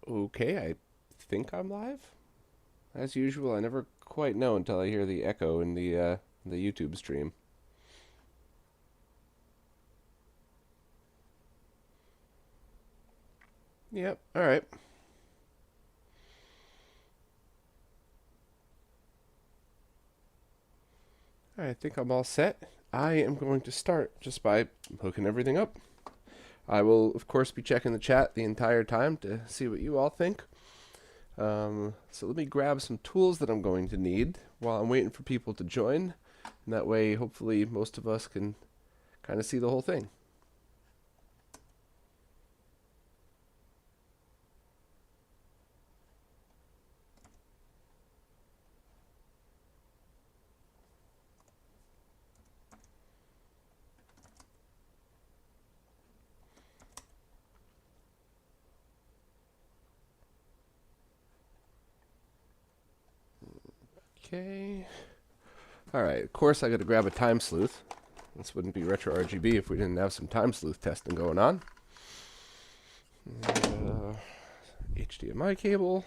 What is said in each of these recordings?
Okay, I think I'm live. As usual, I never quite know until I hear the echo in the YouTube stream. Yep. All right. I think I'm all set. I am going to start just by hooking everything up. I will, of course, be checking the chat the entire time to see what you all think. So let me grab some tools that I'm going to need while I'm waiting for people to join. And that way, hopefully, most of us can kind of see the whole thing. Okay. Alright, of course I gotta grab a time sleuth. This wouldn't be RetroRGB if we didn't have some time sleuth testing going on. HDMI cable.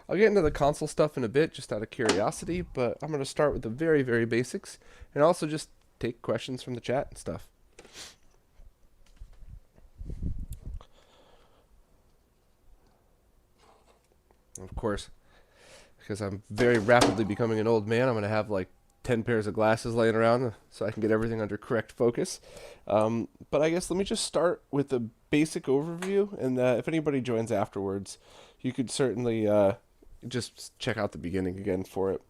I'll get into the console stuff in a bit, just out of curiosity, but I'm going to start with the very, very basics, and also just take questions from the chat and stuff. Of course, because I'm very rapidly becoming an old man, I'm going to have like 10 pairs of glasses laying around so I can get everything under correct focus. But I guess let me just start with a basic overview, and if anybody joins afterwards, you could certainly just check out the beginning again for it.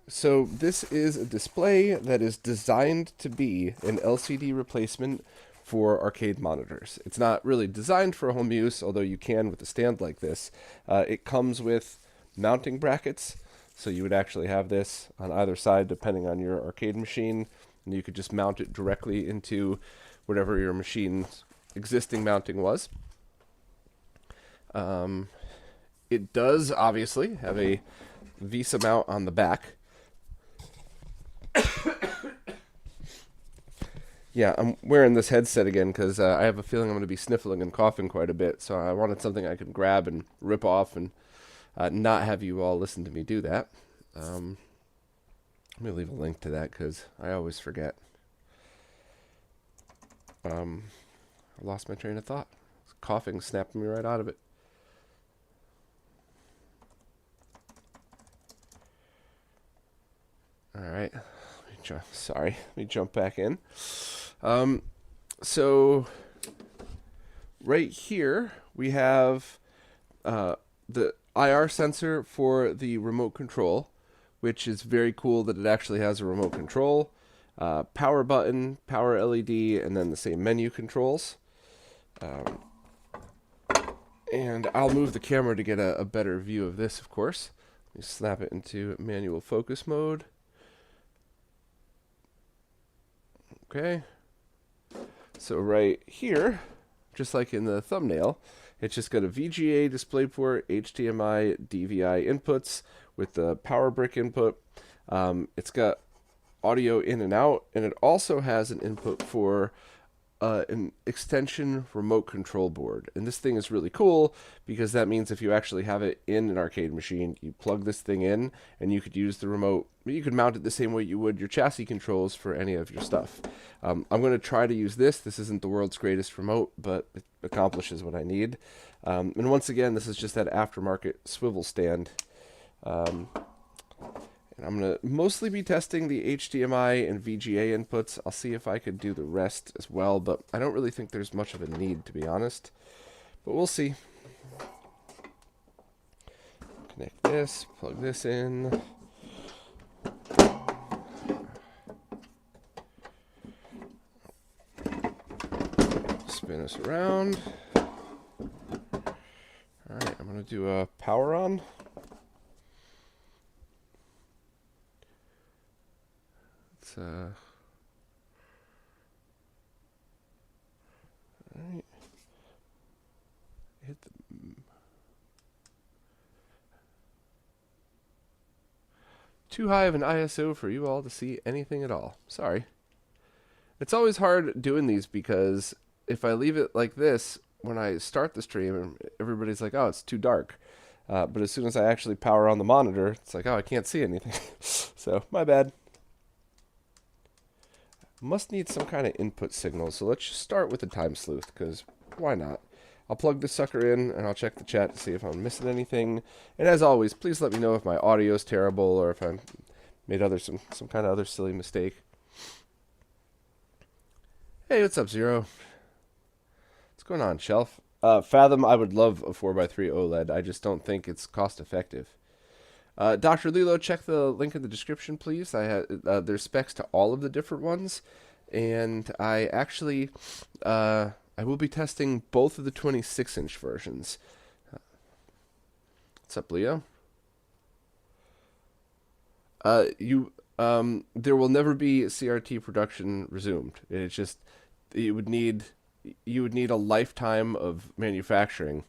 So this is a display that is designed to be an LCD replacement for arcade monitors. It's not really designed for home use, although you can with a stand like this. It comes with mounting brackets, so you would actually have this on either side depending on your arcade machine, and you could just mount it directly into whatever your machine's existing mounting was. It does obviously have a VESA mount on the back. Yeah, I'm wearing this headset again because I have a feeling I'm going to be sniffling and coughing quite a bit, so I wanted something I could grab and rip off and not have you all listen to me do that. Let me leave a link to that because I always forget. I lost my train of thought. Coughing snapped me right out of it. Alright, sorry, let me jump back in. So, right here, we have the IR sensor for the remote control, which is very cool that it actually has a remote control, power button, power LED, and then the same menu controls. And I'll move the camera to get a better view of this, of course. Let me snap it into manual focus mode. Okay. So right here, just like in the thumbnail, it's just got a VGA DisplayPort, HDMI, DVI inputs with the power brick input. It's got audio in and out, and it also has an input for an extension remote control board. And this thing is really cool because that means if you actually have it in an arcade machine, you plug this thing in and you could use the remote. You could mount it the same way you would your chassis controls for any of your stuff. I'm going to try to use this. This isn't the world's greatest remote, but it accomplishes what I need. And once again, this is just that aftermarket swivel stand. And I'm going to mostly be testing the HDMI and VGA inputs. I'll see if I could do the rest as well, but I don't really think there's much of a need, to be honest. But we'll see. Connect this, plug this in. Spin us around. Alright, I'm going to do a power on. Alright. Hit the too high of an ISO for you all to see anything at all. Sorry. It's always hard doing these because if I leave it like this, when I start the stream, everybody's like, "Oh, it's too dark." But as soon as I actually power on the monitor, it's like, "Oh, I can't see anything." So my bad. Must need some kind of input signal. So let's just start with the time sleuth, because why not? I'll plug this sucker in, and I'll check the chat to see if I'm missing anything. And as always, please let me know if my audio is terrible or if I made some kind of other silly mistake. Hey, what's up, Zero? What's going on, Shelf? Fathom, I would love a 4x3 OLED. I just don't think it's cost effective. Dr. Lilo, check the link in the description, please. There's specs to all of the different ones. And I actually... I will be testing both of the 26-inch versions. What's up, Leo? There will never be CRT production resumed. It's just you would need a lifetime of manufacturing.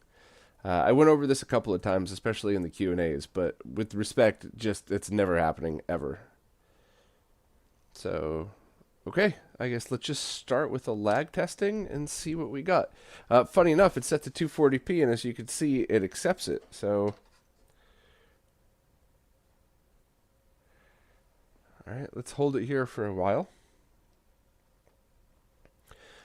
I went over this a couple of times, especially in the Q&As, but with respect, just it's never happening ever. So, okay, I guess let's just start with the lag testing and see what we got. Funny enough, it's set to 240p, and as you can see, it accepts it. So, all right, let's hold it here for a while.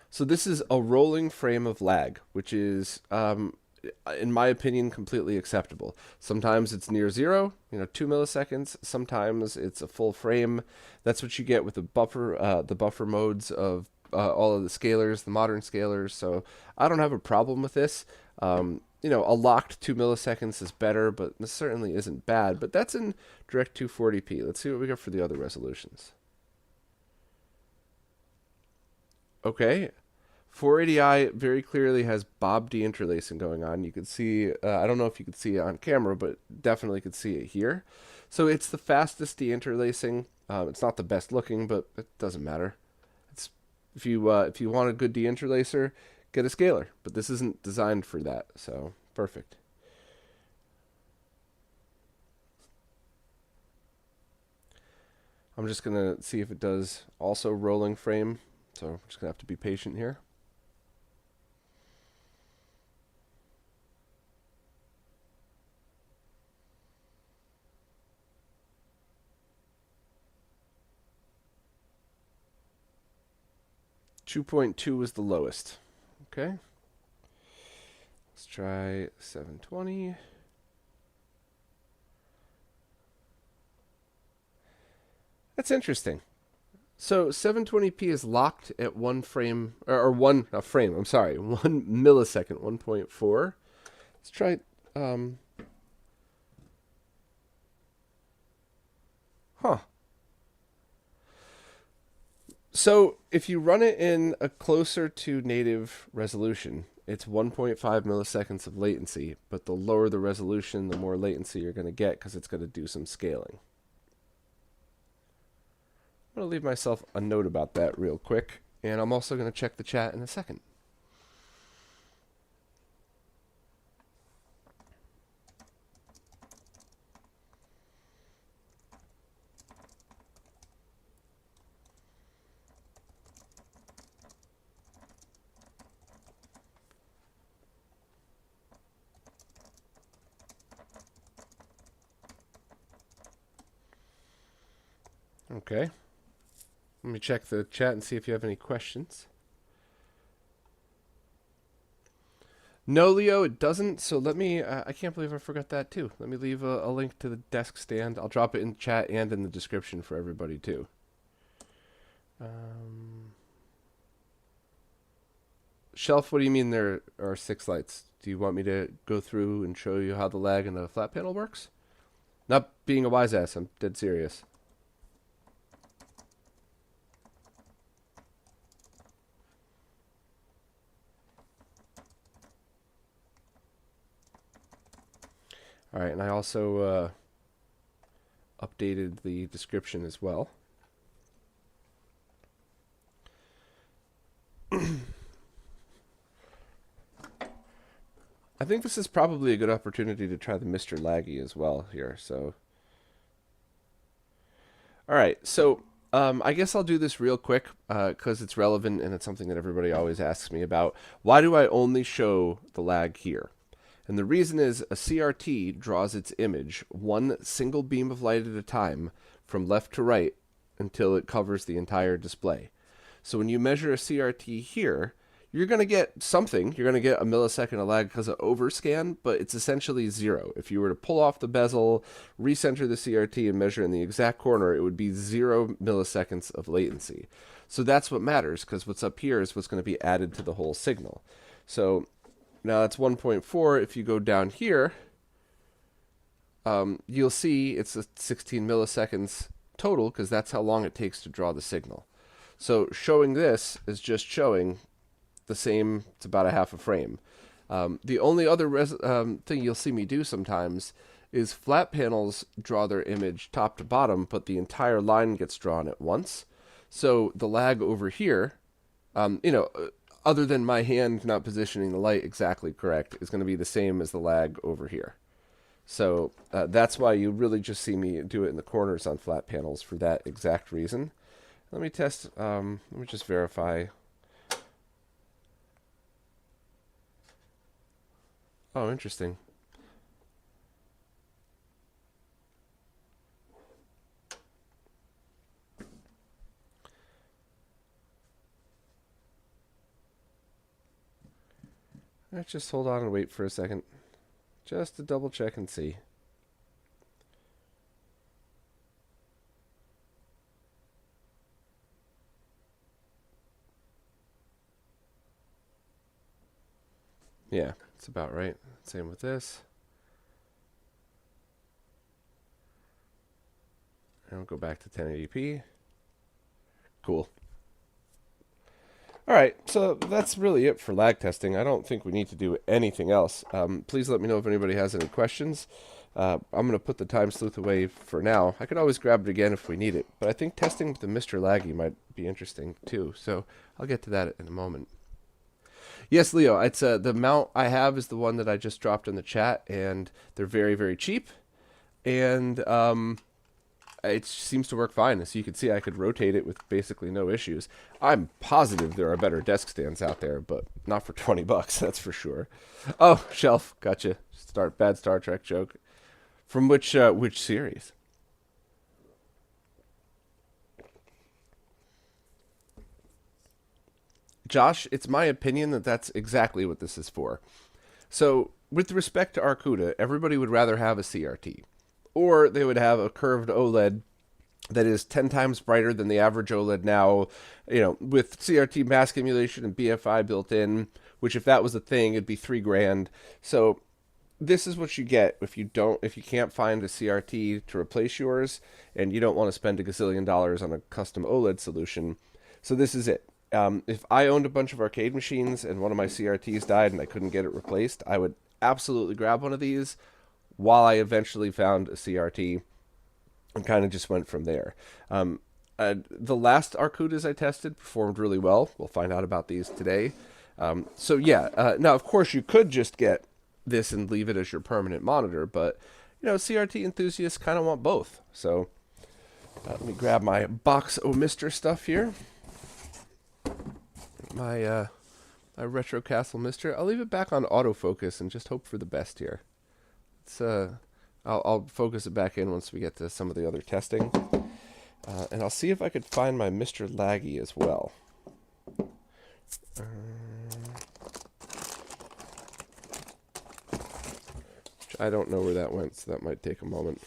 So this is a rolling frame of lag, which is, in my opinion, completely acceptable. Sometimes it's near zero, 2 milliseconds. Sometimes it's a full frame. That's what you get with the buffer modes of all of the scalers, the modern scalers. So I don't have a problem with this. A locked 2 milliseconds is better, but this certainly isn't bad. But that's in direct 240p. Let's see what we got for the other resolutions. Okay. 480i very clearly has Bob deinterlacing going on. You can see, I don't know if you could see it on camera, but definitely could see it here. So it's the fastest deinterlacing. It's not the best looking, but it doesn't matter. It's if you want a good deinterlacer, get a scaler. But this isn't designed for that, so perfect. I'm just gonna see if it does also rolling frame. So I'm just gonna have to be patient here. .2 was the lowest. Okay. Let's try 720. That's interesting. So 720p is locked at 1 frame, or 1 frame, I'm sorry, 1 millisecond, 1.4. Let's try, So if you run it in a closer to native resolution, it's 1.5 milliseconds of latency, but the lower the resolution, the more latency you're going to get because it's going to do some scaling. I'm going to leave myself a note about that real quick, and I'm also going to check the chat in a second. Okay. Let me check the chat and see if you have any questions. No, Leo, it doesn't. So let me, I can't believe I forgot that too. Let me leave a link to the desk stand. I'll drop it in chat and in the description for everybody too. Shelf, what do you mean there are 6 lights? Do you want me to go through and show you how the lag in the flat panel works? Not being a wise ass, I'm dead serious. All right, and I also updated the description as well. I think this is probably a good opportunity to try the Mr. Laggy as well here. So, all right, so I guess I'll do this real quick because it's relevant and it's something that everybody always asks me about. Why do I only show the lag here? And the reason is a CRT draws its image one single beam of light at a time from left to right until it covers the entire display. So when you measure a CRT here, you're going to get something. You're going to get a millisecond of lag because of overscan, but it's essentially 0. If you were to pull off the bezel, recenter the CRT, and measure in the exact corner, it would be 0 milliseconds of latency. So that's what matters, because what's up here is what's going to be added to the whole signal. So now that's 1.4. If you go down here, you'll see it's a 16 milliseconds total, because that's how long it takes to draw the signal. So showing this is just showing the same, it's about a half a frame. The only other thing you'll see me do sometimes is flat panels draw their image top to bottom, but the entire line gets drawn at once. So the lag over here, other than my hand not positioning the light exactly correct, is going to be the same as the lag over here. So that's why you really just see me do it in the corners on flat panels for that exact reason. Let me test, let me just verify. Oh, interesting. Let's just hold on and wait for a second. Just to double check and see. Yeah, it's about right. Same with this. And we'll go back to 1080p. Cool. Alright, so that's really it for lag testing. I don't think we need to do anything else. Please let me know if anybody has any questions. I'm going to put the time sleuth away for now. I could always grab it again if we need it, but I think testing with the Mr. Laggy might be interesting too, so I'll get to that in a moment. Yes, Leo, it's the mount I have is the one that I just dropped in the chat, and they're very, very cheap, and it seems to work fine. As you can see, I could rotate it with basically no issues. I'm positive there are better desk stands out there, but not for 20 bucks, that's for sure. Oh, Shelf, gotcha. Bad Star Trek joke. From which series? Josh, it's my opinion that that's exactly what this is for. So, with respect to Arcooda, everybody would rather have a CRT. Or they would have a curved OLED that is 10 times brighter than the average OLED now, with CRT mask emulation and BFI built in, which if that was a thing, it'd be $3,000. So this is what you get if you can't find a CRT to replace yours and you don't want to spend $1 gazillion on a custom OLED solution. So this is it. If I owned a bunch of arcade machines and one of my CRTs died and I couldn't get it replaced, I would absolutely grab one of these while I eventually found a CRT and kind of just went from there. The last Arcoodas I tested performed really well. We'll find out about these today. So yeah, now of course you could just get this and leave it as your permanent monitor, but CRT enthusiasts kind of want both. So let me grab my box o' Mr. stuff here. My Retro Castle Mister. I'll leave it back on autofocus and just hope for the best here. It's I'll focus it back in once we get to some of the other testing, and I'll see if I could find my Mr. Laggy as well. I don't know where that went, so that might take a moment.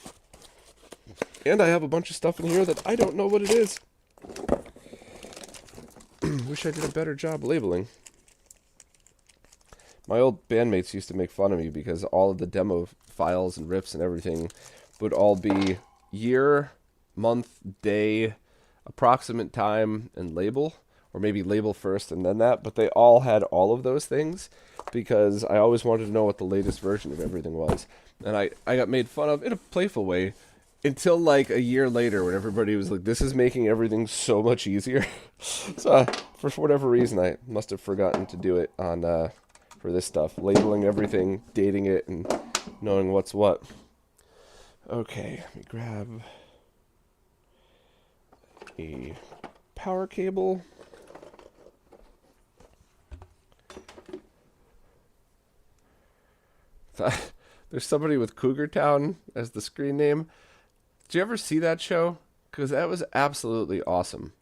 And I have a bunch of stuff in here that I don't know what it is. Wish I did a better job labeling. My old bandmates used to make fun of me because all of the demo files and riffs and everything would all be year, month, day, approximate time, and label. Or maybe label first and then that. But they all had all of those things because I always wanted to know what the latest version of everything was. And I got made fun of in a playful way until like a year later when everybody was like, this is making everything so much easier. So for whatever reason, I must have forgotten to do it on for this stuff. Labeling everything, dating it, and knowing what's what. Okay, let me grab a power cable. There's somebody with Cougar Town as the screen name. Did you ever see that show? Because that was absolutely awesome.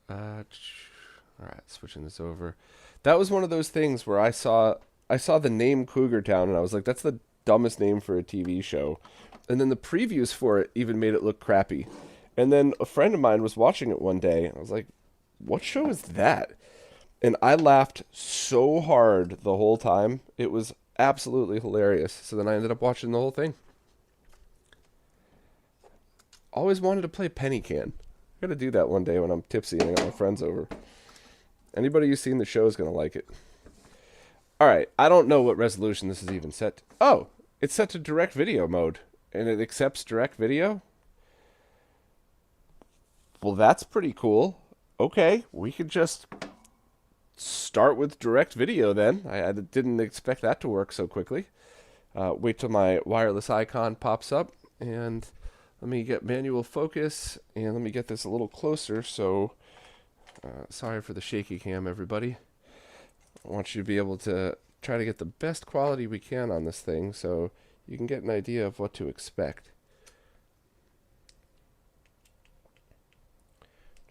All right, switching this over. That was one of those things where I saw the name Cougar Town and I was like, that's the dumbest name for a TV show. And then the previews for it even made it look crappy. And then a friend of mine was watching it one day and I was like, what show is that? And I laughed so hard the whole time. It was absolutely hilarious. So then I ended up watching the whole thing. Always wanted to play Penny Can. I gotta do that one day when I'm tipsy and I got my friends over. Anybody who's seen the show is gonna like it. Alright, I don't know what resolution this is even set to. Oh, it's set to direct video mode. And it accepts direct video? Well, that's pretty cool. Okay, we could just start with direct video then. I didn't expect that to work so quickly. Wait till my wireless icon pops up, and let me get manual focus, and let me get this a little closer. So sorry for the shaky cam, everybody. I want you to be able to try to get the best quality we can on this thing so you can get an idea of what to expect.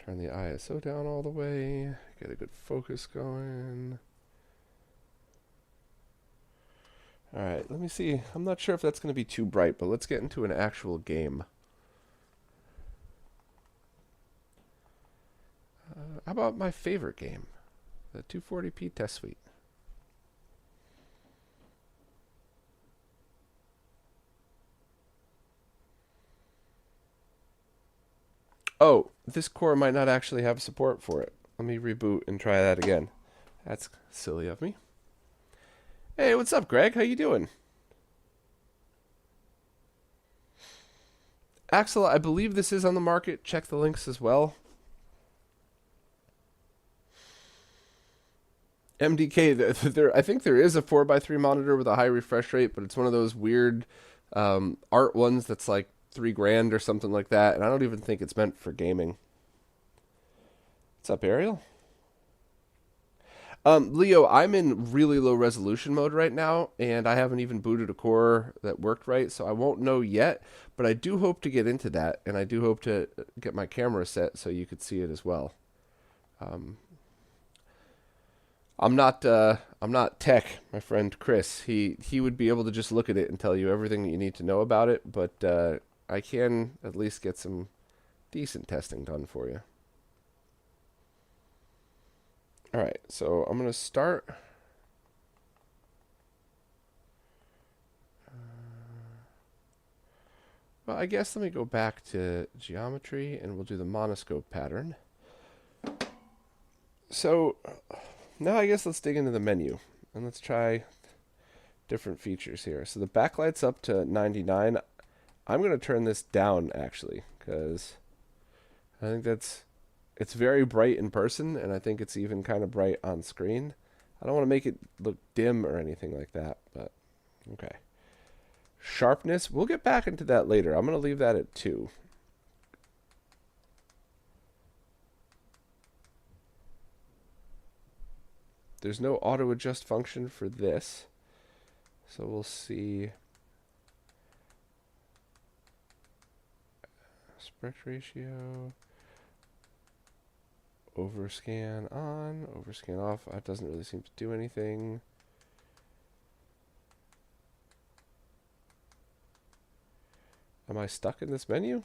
Turn the ISO down all the way, get a good focus going. Alright, let me see. I'm not sure if that's going to be too bright, but let's get into an actual game. How about my favorite game? The 240p test suite. Oh, this core might not actually have support for it. Let me reboot and try that again. That's silly of me. Hey, what's up, Greg? How you doing? Axel, I believe this is on the market. Check the links as well. MDK, I think there is a 4x3 monitor with a high refresh rate, but it's one of those weird art ones that's like $3,000 or something like that, and I don't even think it's meant for gaming. What's up, Ariel? Leo, I'm in really low resolution mode right now, and I haven't even booted a core that worked right, so I won't know yet, but I do hope to get into that, and I do hope to get my camera set so you could see it as well. I'm not tech, my friend Chris. He would be able to just look at it and tell you everything that you need to know about it, but I can at least get some decent testing done for you. Alright, so I'm going to start. Well, I guess let me go back to geometry and we'll do the monoscope pattern. So now I guess let's dig into the menu and let's try different features here. So the backlight's up to 99. I'm going to turn this down actually because I think it's very bright in person and I think it's even kind of bright on screen. I don't want to make it look dim or anything like that, but okay. Sharpness, we'll get back into that later. I'm going to leave that at 2. There's no auto adjust function for this. So we'll see. Aspect ratio. Overscan on, overscan off. That doesn't really seem to do anything. Am I stuck in this menu?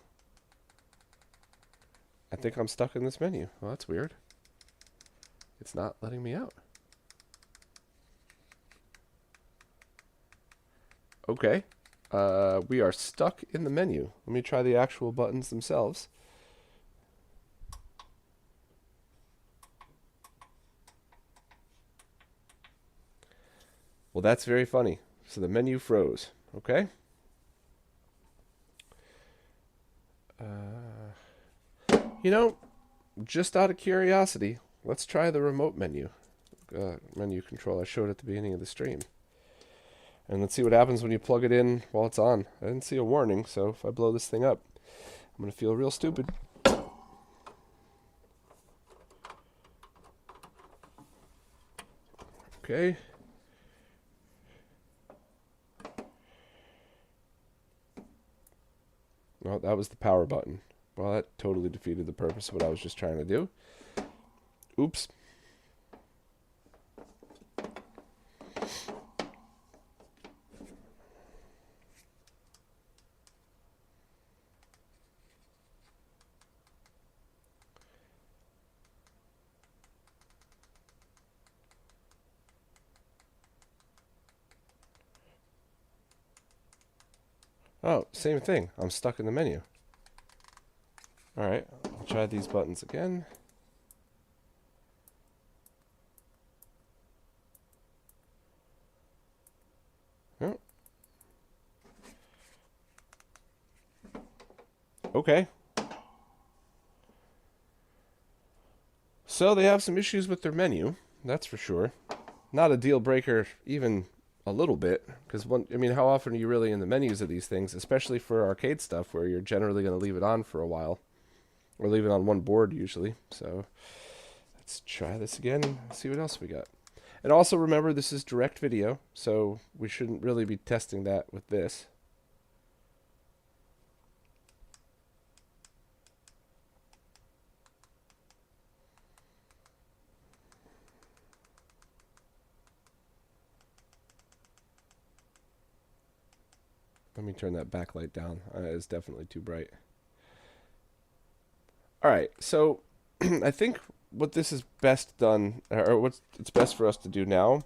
I think I'm stuck in this menu. Well, that's weird. It's not letting me out. Okay. We are stuck in the menu. Let me try the actual buttons themselves. Well, that's very funny. So the menu froze. Okay. You know, just out of curiosity, let's try the remote menu. Menu control I showed at the beginning of the stream. And let's see what happens when you plug it in while it's on. I didn't see a warning, so if I blow this thing up, I'm going to feel real stupid. Okay. Well, that was the power button. Well, that totally defeated the purpose of what I was just trying to do. Oops. Oh, same thing. I'm stuck in the menu. Alright, I'll try these buttons again. Oh. Okay. So they have some issues with their menu, that's for sure. Not a deal breaker even a little bit, because how often are you really in the menus of these things, especially for arcade stuff where you're generally going to leave it on for a while, or leave it on one board usually. So let's try this again, see what else we got. And also remember, this is direct video, so we shouldn't really be testing that with this. Let me turn that backlight down. It's definitely too bright. Alright, so I think what this is best done, or it's best for us to do now,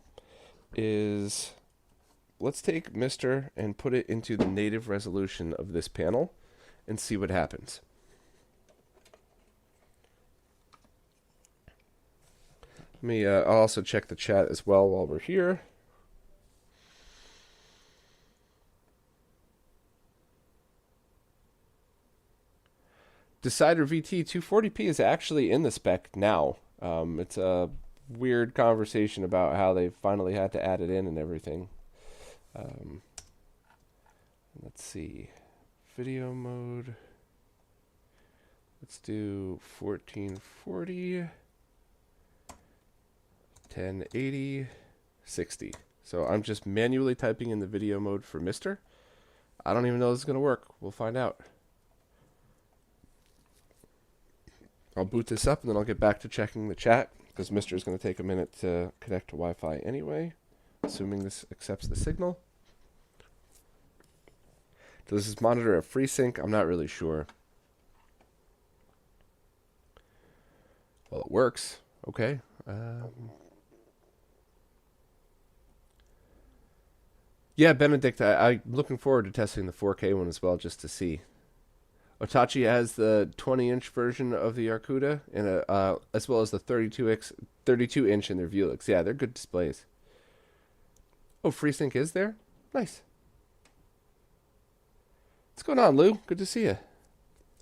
is let's take Mr. and put it into the native resolution of this panel and see what happens. I'll also check the chat as well while we're here. Decider VT 240p is actually in the spec now. It's a weird conversation about how they finally had to add it in and everything. Let's see. Video mode. Let's do 1440, 1080, 60. So I'm just manually typing in the video mode for Mr. I don't even know if this is going to work. We'll find out. I'll boot this up and then I'll get back to checking the chat, because Mr. is going to take a minute to connect to Wi-Fi anyway, assuming this accepts the signal. Does this monitor a FreeSync? I'm not really sure. Well, it works. Okay. Yeah, Benedict, I'm looking forward to testing the 4K one as well, just to see. Otachi has the 20-inch version of the Arcooda, and as well as the 32-inch in their Vuelix. Yeah, they're good displays. Oh, FreeSync is there? Nice. What's going on, Lou? Good to see you.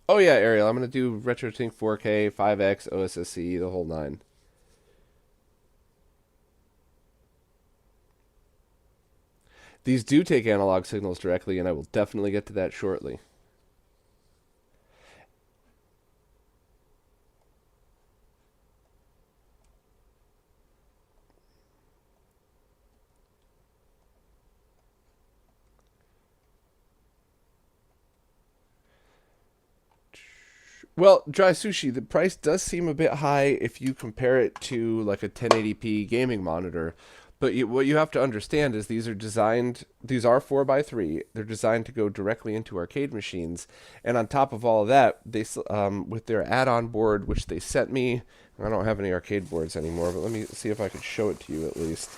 Oh yeah, Ariel, I'm going to do RetroTink 4K, 5X, OSSC, the whole nine. These do take analog signals directly, and I will definitely get to that shortly. Well, Dry Sushi, the price does seem a bit high if you compare it to like a 1080p gaming monitor. But what you have to understand is these are 4x3. They're designed to go directly into arcade machines. And on top of all of that, they with their add-on board, which they sent me, I don't have any arcade boards anymore, but let me see if I could show it to you at least.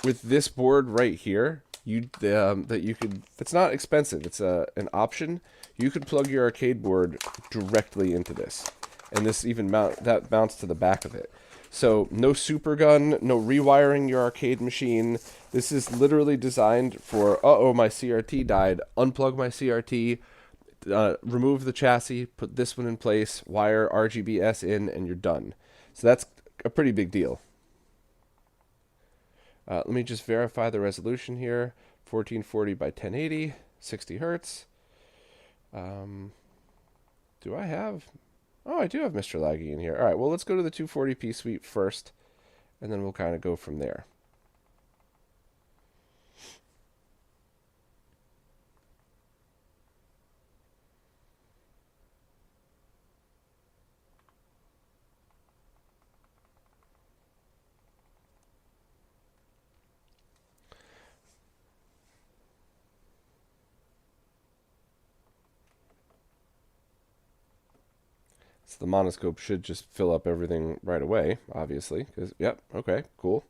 With this board right here, it's not expensive. It's an option. You could plug your arcade board directly into this, and this even mounts to the back of it. So no super gun, no rewiring your arcade machine. This is literally designed for my CRT died. Unplug my CRT, remove the chassis, put this one in place, wire RGBS in, and you're done. So that's a pretty big deal. Let me just verify the resolution here. 1440 by 1080, 60 hertz. Do I have... Oh, I do have Mr. Laggy in here. All right, well, let's go to the 240p suite first, and then we'll kind of go from there. So the monoscope should just fill up everything right away, obviously. Because, yep, okay, cool.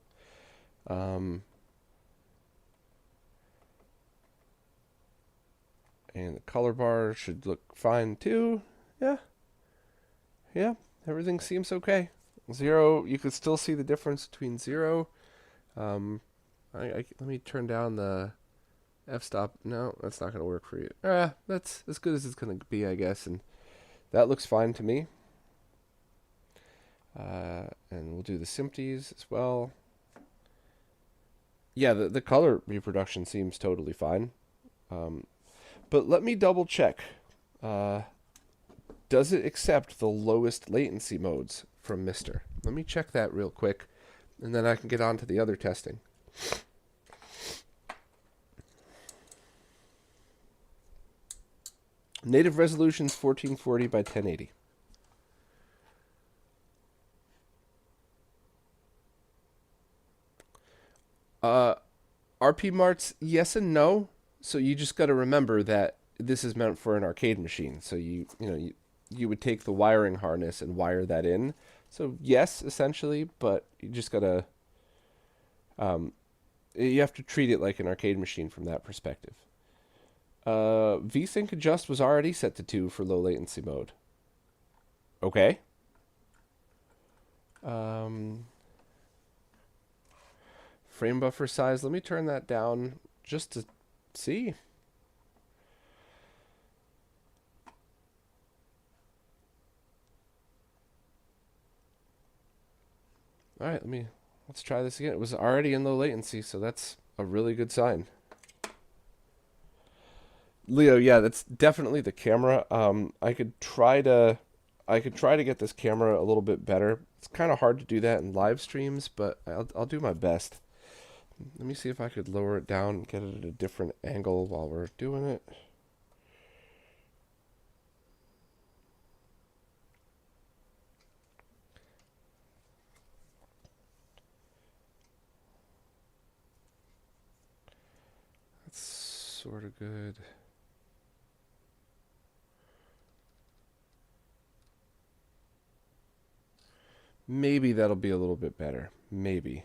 And the color bar should look fine too. Yeah. Yeah, everything seems okay. 0, you could still see the difference between 0. Let me turn down the f-stop. No, that's not going to work for you. That's as good as it's going to be, I guess. And that looks fine to me. And we'll do the SMPTEs as well. Yeah, the color reproduction seems totally fine. But let me double check. Does it accept the lowest latency modes from Mr.? Let me check that real quick, and then I can get on to the other testing. Native resolution's 1440 by 1080. RP marts, yes and no. So you just got to remember that this is meant for an arcade machine. So you would take the wiring harness and wire that in. So yes, essentially, but you just got to you have to treat it like an arcade machine from that perspective. VSync adjust was already set to 2 for low latency mode. Okay. Frame buffer size, let me turn that down just to see. All right, let's try this again. It was already in low latency, so that's a really good sign. Leo, yeah, that's definitely the camera. I could try to get this camera a little bit better. It's kind of hard to do that in live streams, but I'll do my best. Let me see if I could lower it down and get it at a different angle while we're doing it. That's sort of good. Maybe that'll be a little bit better. Maybe.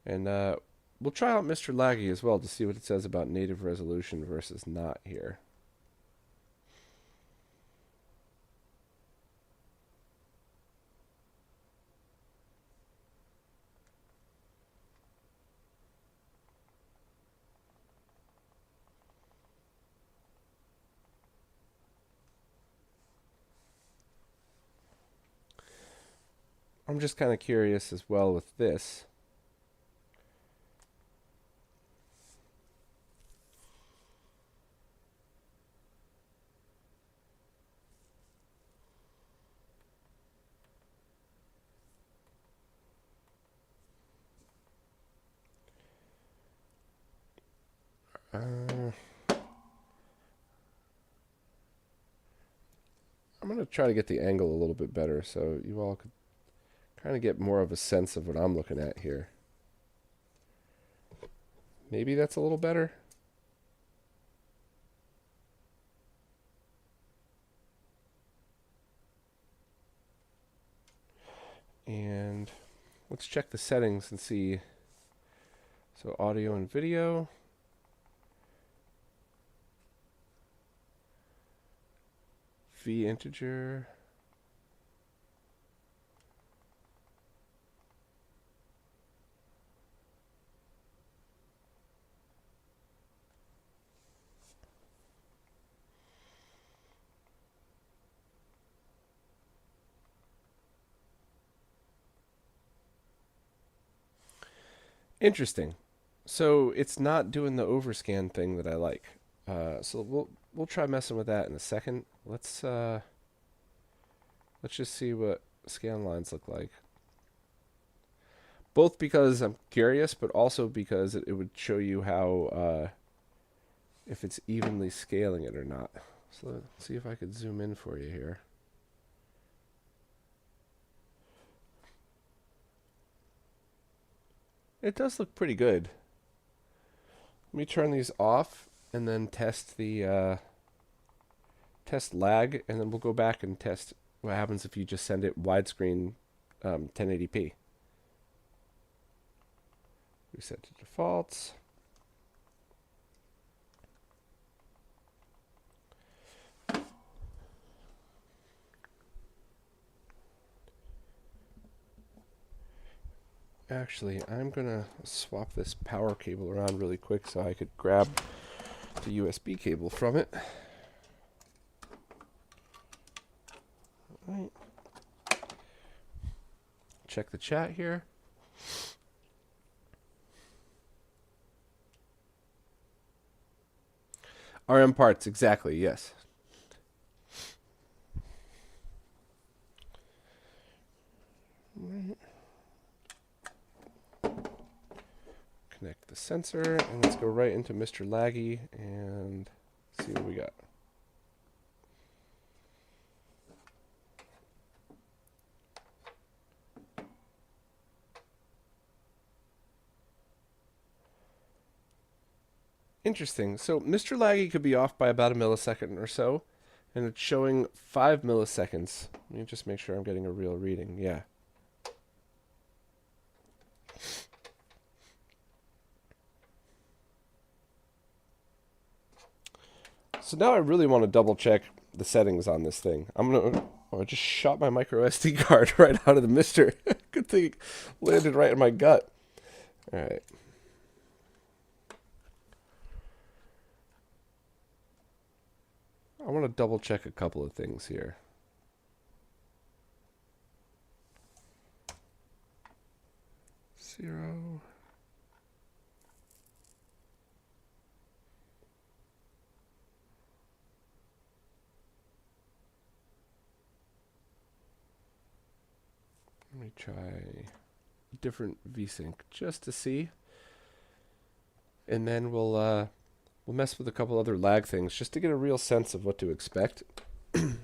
And we'll try out Mr. Laggy as well to see what it says about native resolution versus not here. I'm just kind of curious as well with this. I'm going to try to get the angle a little bit better so you all could kind of get more of a sense of what I'm looking at here. Maybe that's a little better. And let's check the settings and see. So audio and video. V integer. Interesting. So it's not doing the overscan thing that I like. So we'll try messing with that in a second. Let's just see what scan lines look like. Both because I'm curious, but also because it would show you how if it's evenly scaling it or not. So let's see if I could zoom in for you here. It does look pretty good. Let me turn these off and then test the test lag, and then we'll go back and test what happens if you just send it widescreen 1080p. Reset to defaults. Actually, I'm gonna swap this power cable around really quick so I could grab the USB cable from it. All right. Check the chat here. RM parts, exactly, yes. Right. Connect the sensor, and let's go right into Mr. Laggy and see what we got. Interesting. So Mr. Laggy could be off by about a millisecond or so, and it's showing 5 milliseconds. Let me just make sure I'm getting a real reading. Yeah. So now I really want to double check the settings on this thing. I just shot my micro SD card right out of the mister. Good thing it landed right in my gut. All right. I want to double check a couple of things here. Zero. Let me try a different VSync just to see. And then we'll mess with a couple other lag things just to get a real sense of what to expect. And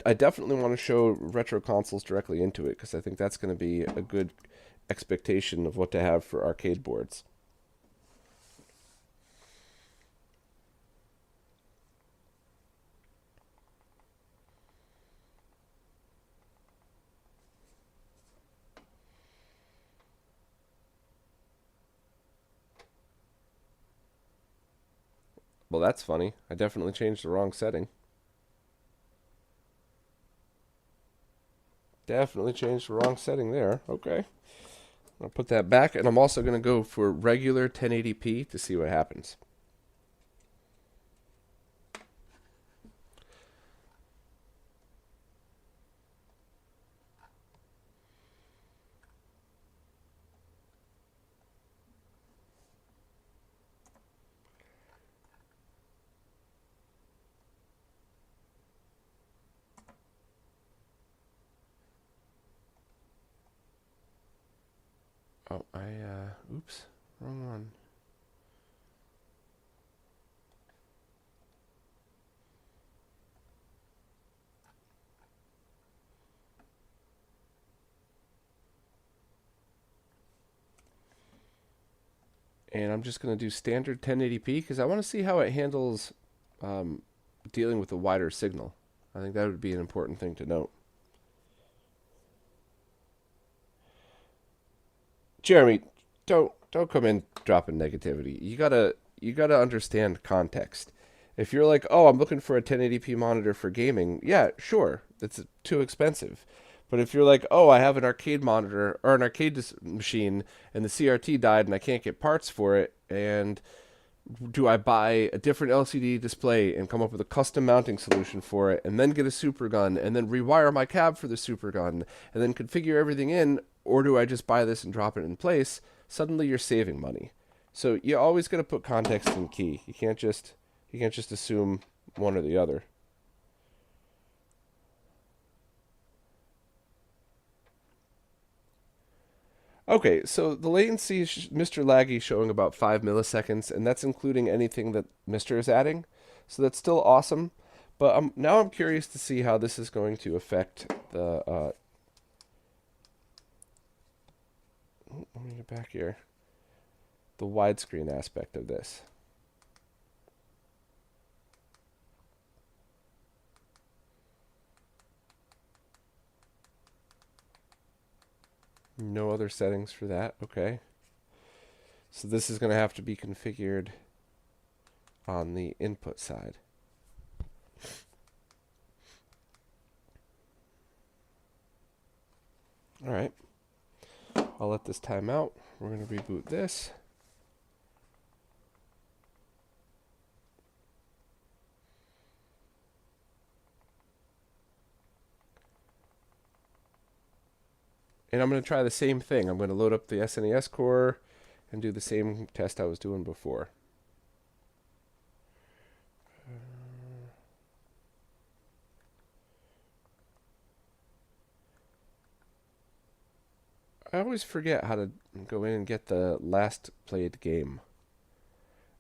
I definitely want to show retro consoles directly into it, because I think that's going to be a good expectation of what to have for arcade boards. Well, that's funny. I definitely changed the wrong setting. Definitely changed the wrong setting there. Okay. I'll put that back, and I'm also going to go for regular 1080p to see what happens. Oh, oops, wrong one. And I'm just going to do standard 1080p because I want to see how it handles dealing with a wider signal. I think that would be an important thing to note. Jeremy, don't come in dropping negativity. You gotta understand context. If you're like, oh, I'm looking for a 1080p monitor for gaming, yeah, sure, it's too expensive. But if you're like, oh, I have an arcade monitor or an arcade machine and the CRT died and I can't get parts for it, and do I buy a different LCD display and come up with a custom mounting solution for it, and then get a super gun, and then rewire my cab for the super gun, and then configure everything in, or do I just buy this and drop it in place? suddenly you're saving money. So you always got to put context in key. You can't just assume one or the other. Okay, so the latency, Mr. Laggy showing about 5 milliseconds, and that's including anything that Mr. is adding. So that's still awesome. But now I'm curious to see how this is going to affect the... let me get back here. The widescreen aspect of this. No other settings for that. Okay. So this is going to have to be configured on the input side. All right. I'll let this time out. We're going to reboot this. And I'm going to try the same thing. I'm going to load up the SNES core and do the same test I was doing before. I always forget how to go in and get the last played game.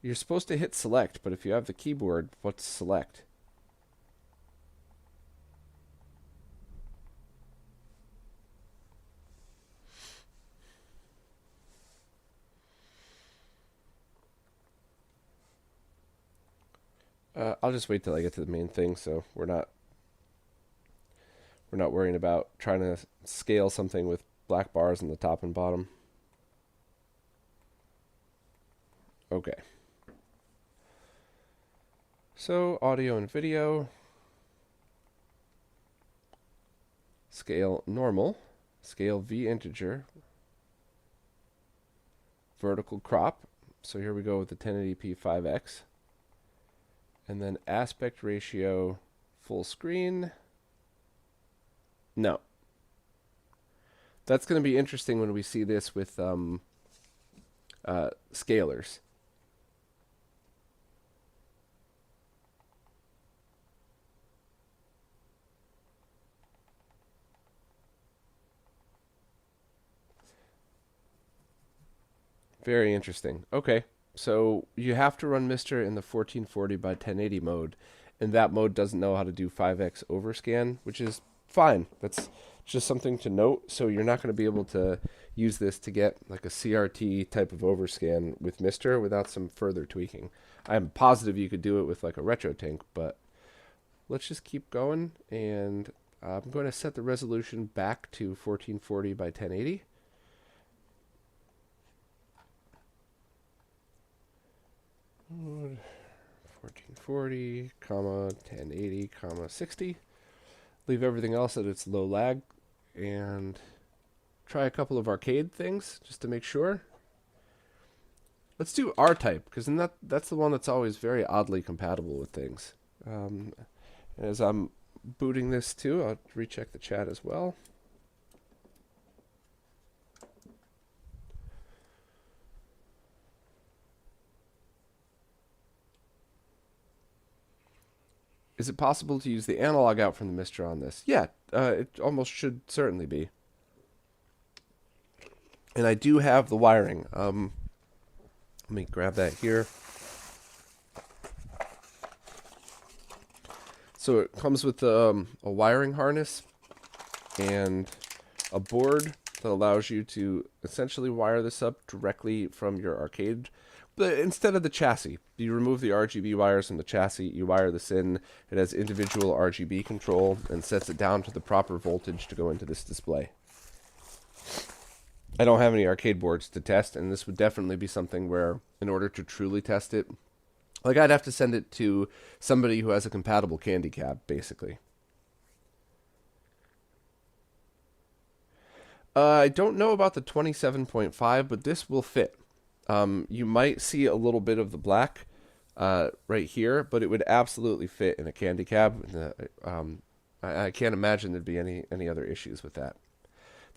You're supposed to hit select, but if you have the keyboard, what's select? I'll just wait till I get to the main thing, so we're not worrying about trying to scale something with black bars on the top and bottom. Okay. So audio and video. Scale normal. Scale V integer. Vertical crop. So here we go with the 1080p 5x. And then aspect ratio full screen. No. That's going to be interesting when we see this with scalars. Very interesting. Okay. So you have to run Mr. in the 1440 by 1080 mode, and that mode doesn't know how to do 5x overscan, which is fine. That's just something to note. So you're not going to be able to use this to get like a CRT type of overscan with Mr. without some further tweaking. I'm positive you could do it with like a RetroTink, but let's just keep going, and I'm going to set the resolution back to 1440 by 1080. Mode 1440, 1080, 60. Leave everything else at its low lag, and try a couple of arcade things just to make sure. Let's do R-Type, because that's the one that's always very oddly compatible with things. As I'm booting this too, I'll recheck the chat as well. Is it possible to use the analog out from the Mr. on this? Yeah, it almost should certainly be. And I do have the wiring. Let me grab that here. So it comes with a wiring harness and a board that allows you to essentially wire this up directly from your arcade. But instead of the chassis, you remove the RGB wires from the chassis, you wire this in. It has individual RGB control and sets it down to the proper voltage to go into this display. I don't have any arcade boards to test, and this would definitely be something where, in order to truly test it, like I'd have to send it to somebody who has a compatible candy cab, basically. I don't know about the 27.5, but this will fit. You might see a little bit of the black right here, but it would absolutely fit in a candy cab. I can't imagine there'd be any other issues with that.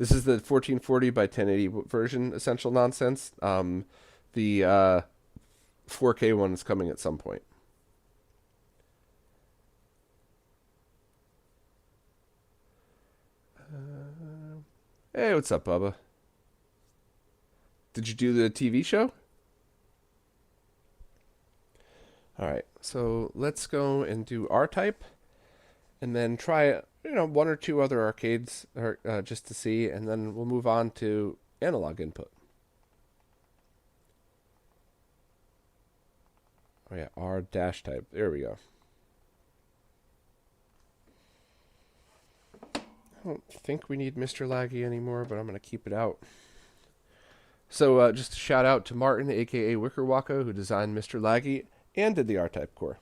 This is the 1440 by 1080 version, essential nonsense. The 4K one is coming at some point. Hey, what's up, Bubba? Did you do the TV show? Alright, so let's go and do R-Type, and then try, one or two other arcades just to see, and then we'll move on to analog input. Oh yeah, R-Type. There we go. I don't think we need Mr. Laggy anymore, but I'm going to keep it out. So just a shout out to Martin, aka Wickerwaka, who designed Mr. Laggy and did the R-Type core.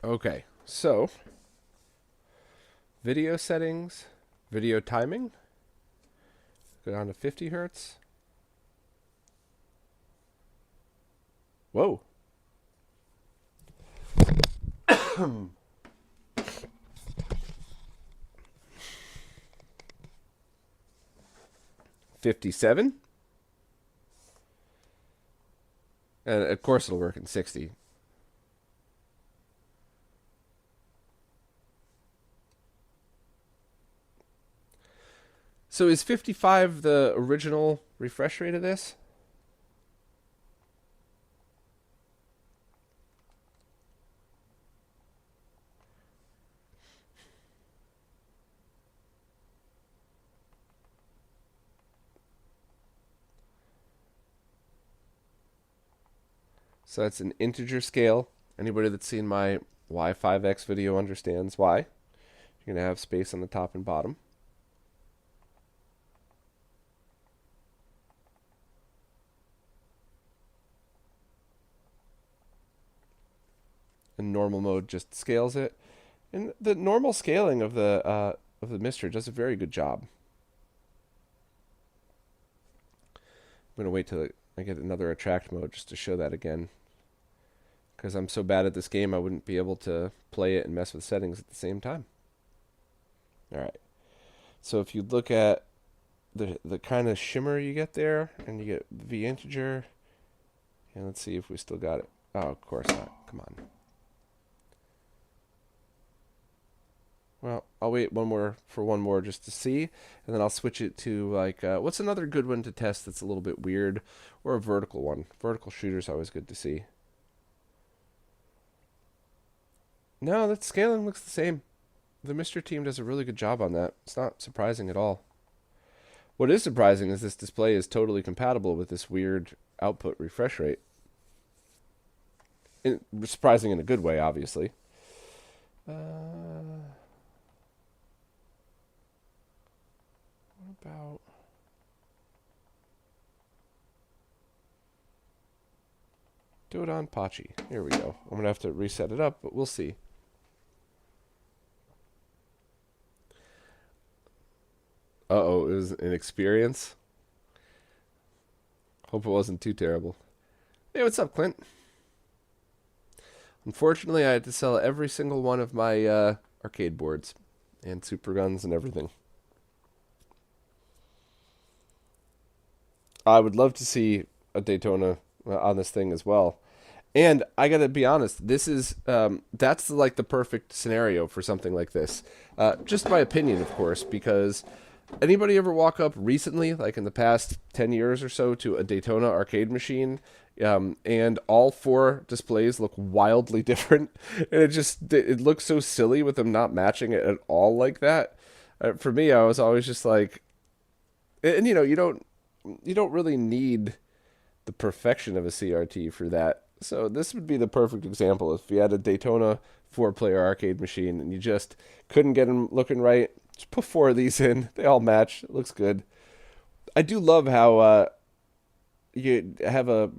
Okay, so video settings, video timing, go down to 50 hertz. Whoa. 57. And of course it'll work in 60. So is 55 the original refresh rate of this? So that's an integer scale. Anybody that's seen my Y5X video understands why. You're going to have space on the top and bottom. And normal mode just scales it. And the normal scaling of the Mister does a very good job. I'm going to wait till I get another attract mode just to show that again. Because I'm so bad at this game, I wouldn't be able to play it and mess with settings at the same time. Alright. So if you look at the kind of shimmer you get there, and you get V integer, and let's see if we still got it. Oh, of course not. Come on. Well, I'll wait one more just to see, and then I'll switch it to, like, what's another good one to test that's a little bit weird, or a vertical one. Vertical shooter's always good to see. No, that scaling looks the same. The Mr. team does a really good job on that. It's not surprising at all. What is surprising is this display is totally compatible with this weird output refresh rate. Surprising in a good way, obviously. What about... do it on Pachi. Here we go. I'm going to have to reset it up, but we'll see. Uh-oh, it was an experience. Hope it wasn't too terrible. Hey, what's up, Clint? Unfortunately, I had to sell every single one of my arcade boards and super guns and everything. I would love to see a Daytona on this thing as well. And I gotta be honest, this is that's like the perfect scenario for something like this. Just my opinion, of course, because anybody ever walk up recently, like in the past 10 years or so, to a Daytona arcade machine, and all four displays look wildly different, and it looks so silly with them not matching it at all like that. For me, I was always just like, and you don't really need the perfection of a CRT for that. So this would be the perfect example if you had a Daytona 4-player arcade machine and you just couldn't get them looking right. Just put 4 of these in. They all match. It looks good. I do love how you have a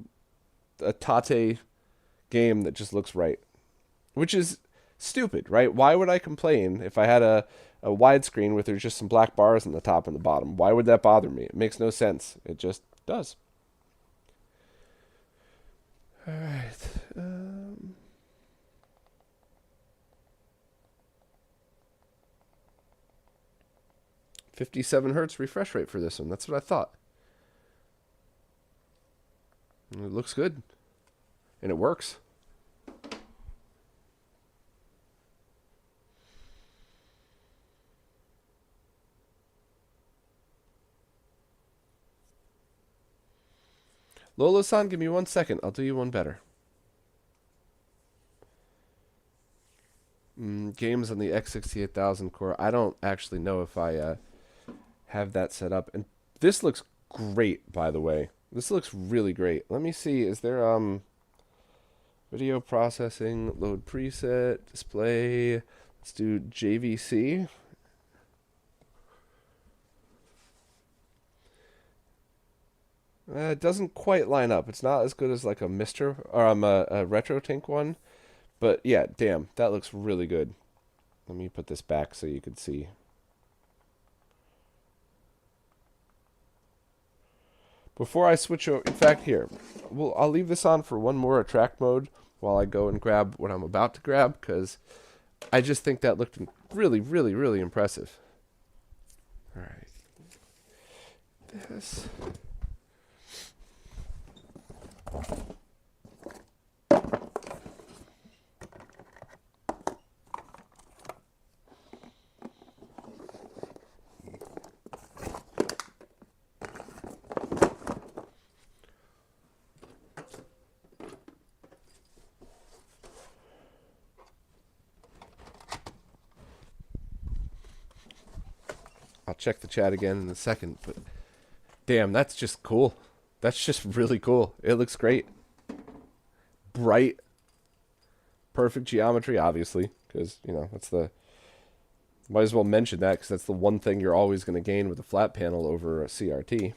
Tate game that just looks right, which is stupid, right? Why would I complain if I had a widescreen with there's just some black bars on the top and the bottom? Why would that bother me? It makes no sense. It just does. All right. 57 hertz refresh rate for this one. That's what I thought. And it looks good. And it works. Lolo-san, give me 1 second. I'll do you one better. Games on the X68000 core. I don't actually know if I have that set up. And this looks great, by the way. This looks really great. Let me see. Is there video processing, load preset, display? Let's do JVC. It doesn't quite line up. It's not as good as like a Mister or a RetroTink one. But yeah, damn, that looks really good. Let me put this back so you can see. Before I switch over, in fact, here, I'll leave this on for one more attract mode while I go and grab what I'm about to grab, because I just think that looked really, really, really impressive. All right. This. I'll check the chat again in a second, but damn, that's just cool. That's just really cool. It looks great. Bright. Perfect geometry, obviously, because, you know, that's the... Might as well mention that, because that's the one thing you're always going to gain with a flat panel over a CRT.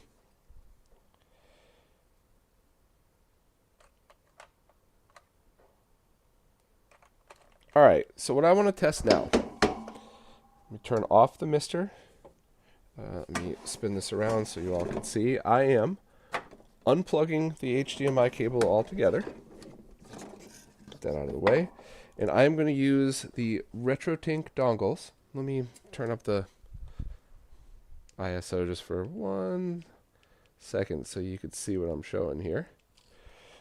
Alright, so what I want to test now... Let me turn off the mister. Let me spin this around so you all can see. I am unplugging the HDMI cable altogether. Get that out of the way. And I'm going to use the RetroTink dongles. Let me turn up the ISO just for 1 second so you can see what I'm showing here.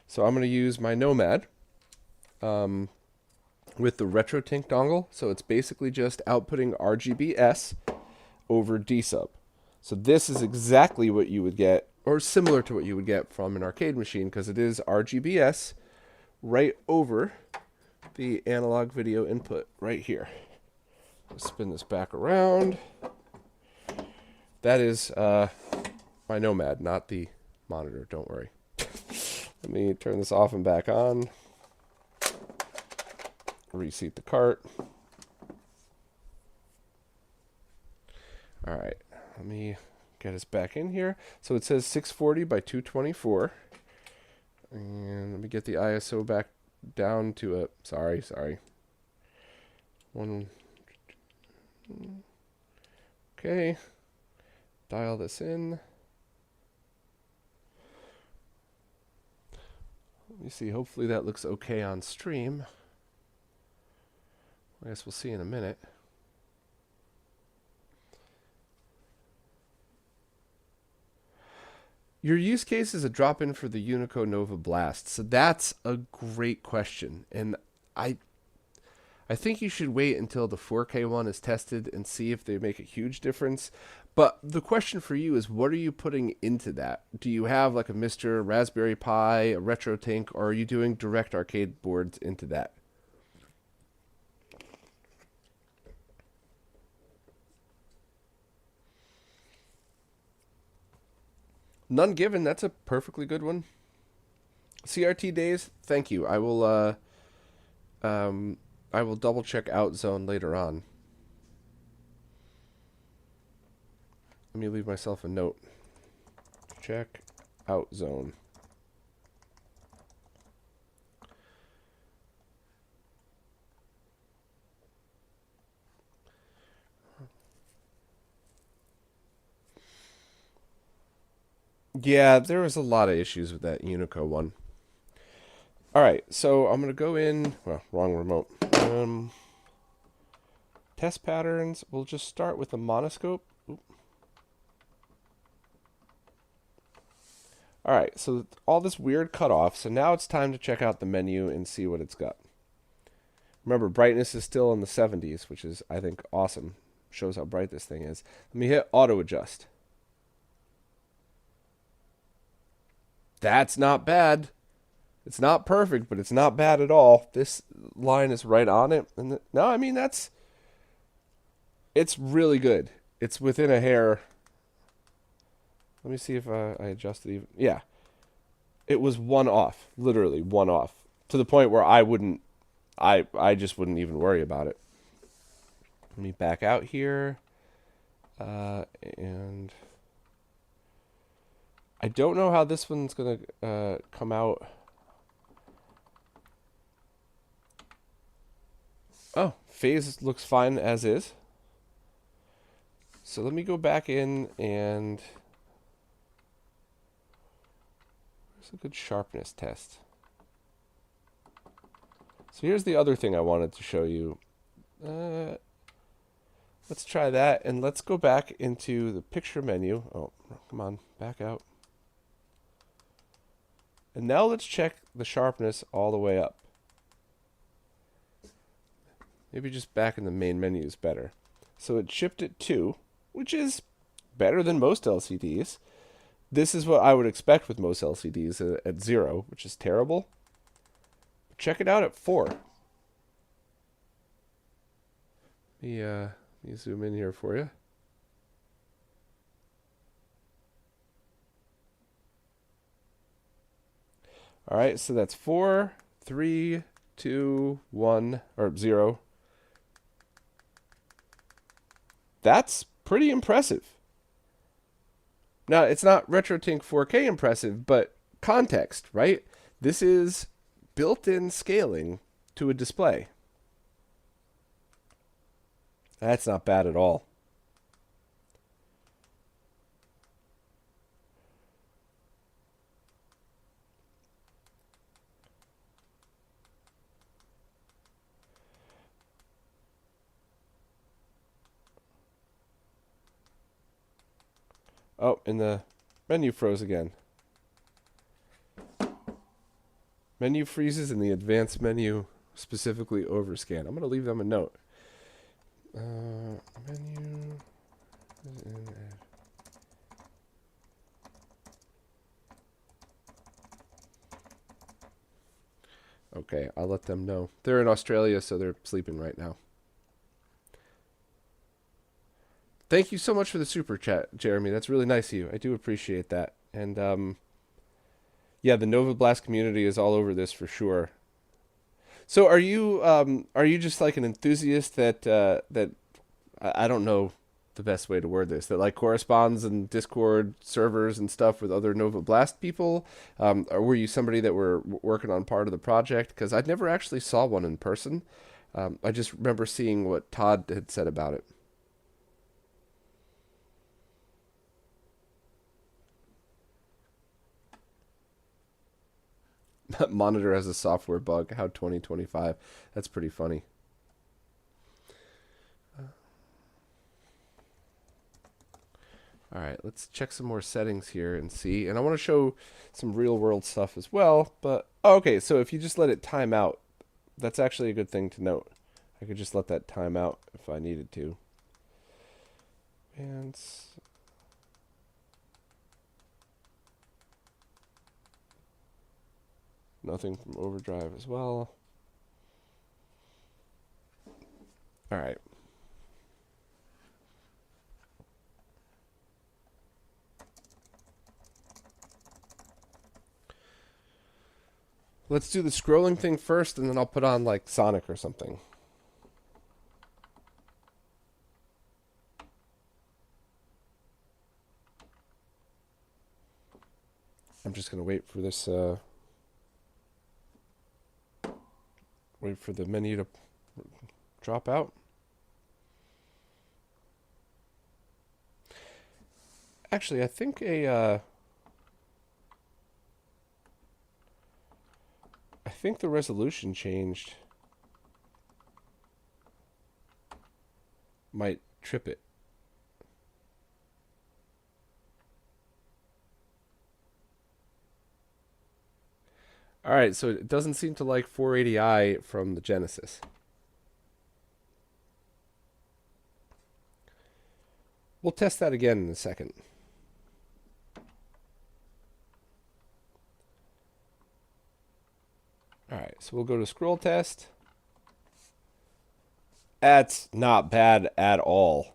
So I'm going to use my Nomad with the RetroTink dongle. So it's basically just outputting RGBS over D-sub. So this is exactly what you would get, or similar to what you would get from an arcade machine, because it is RGBS right over the analog video input right here. Let's spin this back around. That is my Nomad, not the monitor, don't worry. Let me turn this off and back on. Reseat the cart. All right, let me get us back in here. So it says 640 by 224. And let me get the ISO back down to a, sorry. Okay, dial this in. Let me see, hopefully that looks okay on stream. I guess we'll see in a minute. Your use case is a drop-in for the Unico Nova Blast. So that's a great question. And I think you should wait until the 4K one is tested and see if they make a huge difference. But the question for you is, what are you putting into that? Do you have like a Mr. Raspberry Pi, a RetroTink, or are you doing direct arcade boards into that? None given. That's a perfectly good one. CRT days. Thank you. I will double check OutZone later on. Let me leave myself a note. Check OutZone. Yeah, there was a lot of issues with that Unico one. Alright, so I'm going to go in... Well, wrong remote. Test patterns. We'll just start with the monoscope. Oop, All right, so all this weird cutoff. So now it's time to check out the menu and see what it's got. Remember, brightness is still in the 70s, which is, I think, awesome. Shows how bright this thing is. Let me hit auto adjust. That's not bad. It's not perfect, but it's not bad at all. This line is right on it. And no, I mean, it's really good. It's within a hair. Let me see if I adjusted even. Yeah. It was one off. Literally one off. To the point where I just wouldn't even worry about it. Let me back out here. And I don't know how this one's going to come out. Oh, phase looks fine as is. So let me go back in and... Where's a good sharpness test? So here's the other thing I wanted to show you. Let's try that, and let's go back into the picture menu. Oh, come on, back out. And now let's check the sharpness all the way up. Maybe just back in the main menu is better. So it shipped at 2, which is better than most LCDs. This is what I would expect with most LCDs at 0, which is terrible. Check it out at 4. Let me zoom in here for you. All right, so that's 4, 3, 2, 1, or 0. That's pretty impressive. Now, it's not RetroTink 4K impressive, but context, right? This is built-in scaling to a display. That's not bad at all. Oh, and the menu froze again. Menu freezes in the advanced menu, specifically overscan. I'm going to leave them a note. Menu. Okay, I'll let them know. They're in Australia, so they're sleeping right now. Thank you so much for the super chat, Jeremy. That's really nice of you. I do appreciate that. And yeah, the Nova Blast community is all over this for sure. So are you just like an enthusiast that I don't know the best way to word this, that like corresponds in Discord servers and stuff with other Nova Blast people? Or were you somebody that were working on part of the project? Because I never actually saw one in person. I just remember seeing what Todd had said about it. Monitor has a software bug. How 2025? That's pretty funny. All right, let's check some more settings here and see. And I want to show some real world stuff as well. But okay, so if you just let it time out, that's actually a good thing to note. I could just let that time out if I needed to. And nothing from overdrive as well. All right. Let's do the scrolling thing first, and then I'll put on like Sonic or something. I'm just going to wait for this, wait for the menu to drop out. Actually, I think I think the resolution changed. Might trip it. All right, so it doesn't seem to like 480i from the Genesis. We'll test that again in a second. All right, so we'll go to scroll test. That's not bad at all.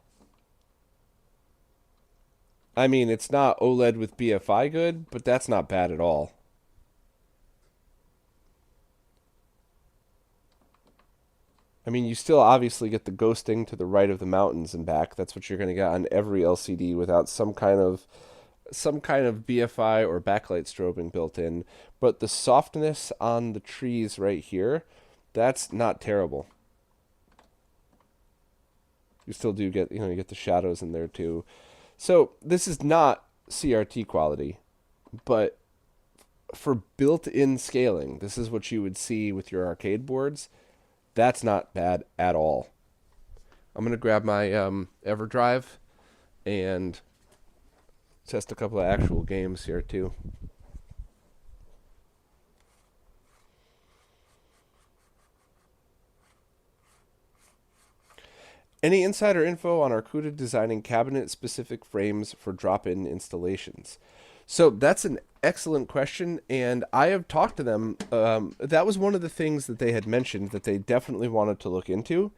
I mean, it's not OLED with BFI good, but that's not bad at all. I mean, you still obviously get the ghosting to the right of the mountains and back. That's what you're going to get on every LCD without some kind of BFI or backlight strobing built in. But the softness on the trees right here, that's not terrible. You still do get, you get the shadows in there too. So this is not CRT quality, but for built-in scaling, this is what you would see with your arcade boards. That's not bad at all. I'm going to grab my EverDrive and test a couple of actual games here too. Any insider info on Arcooda designing cabinet-specific frames for drop-in installations? So that's an excellent question, and I have talked to them. That was one of the things that they had mentioned that they definitely wanted to look into,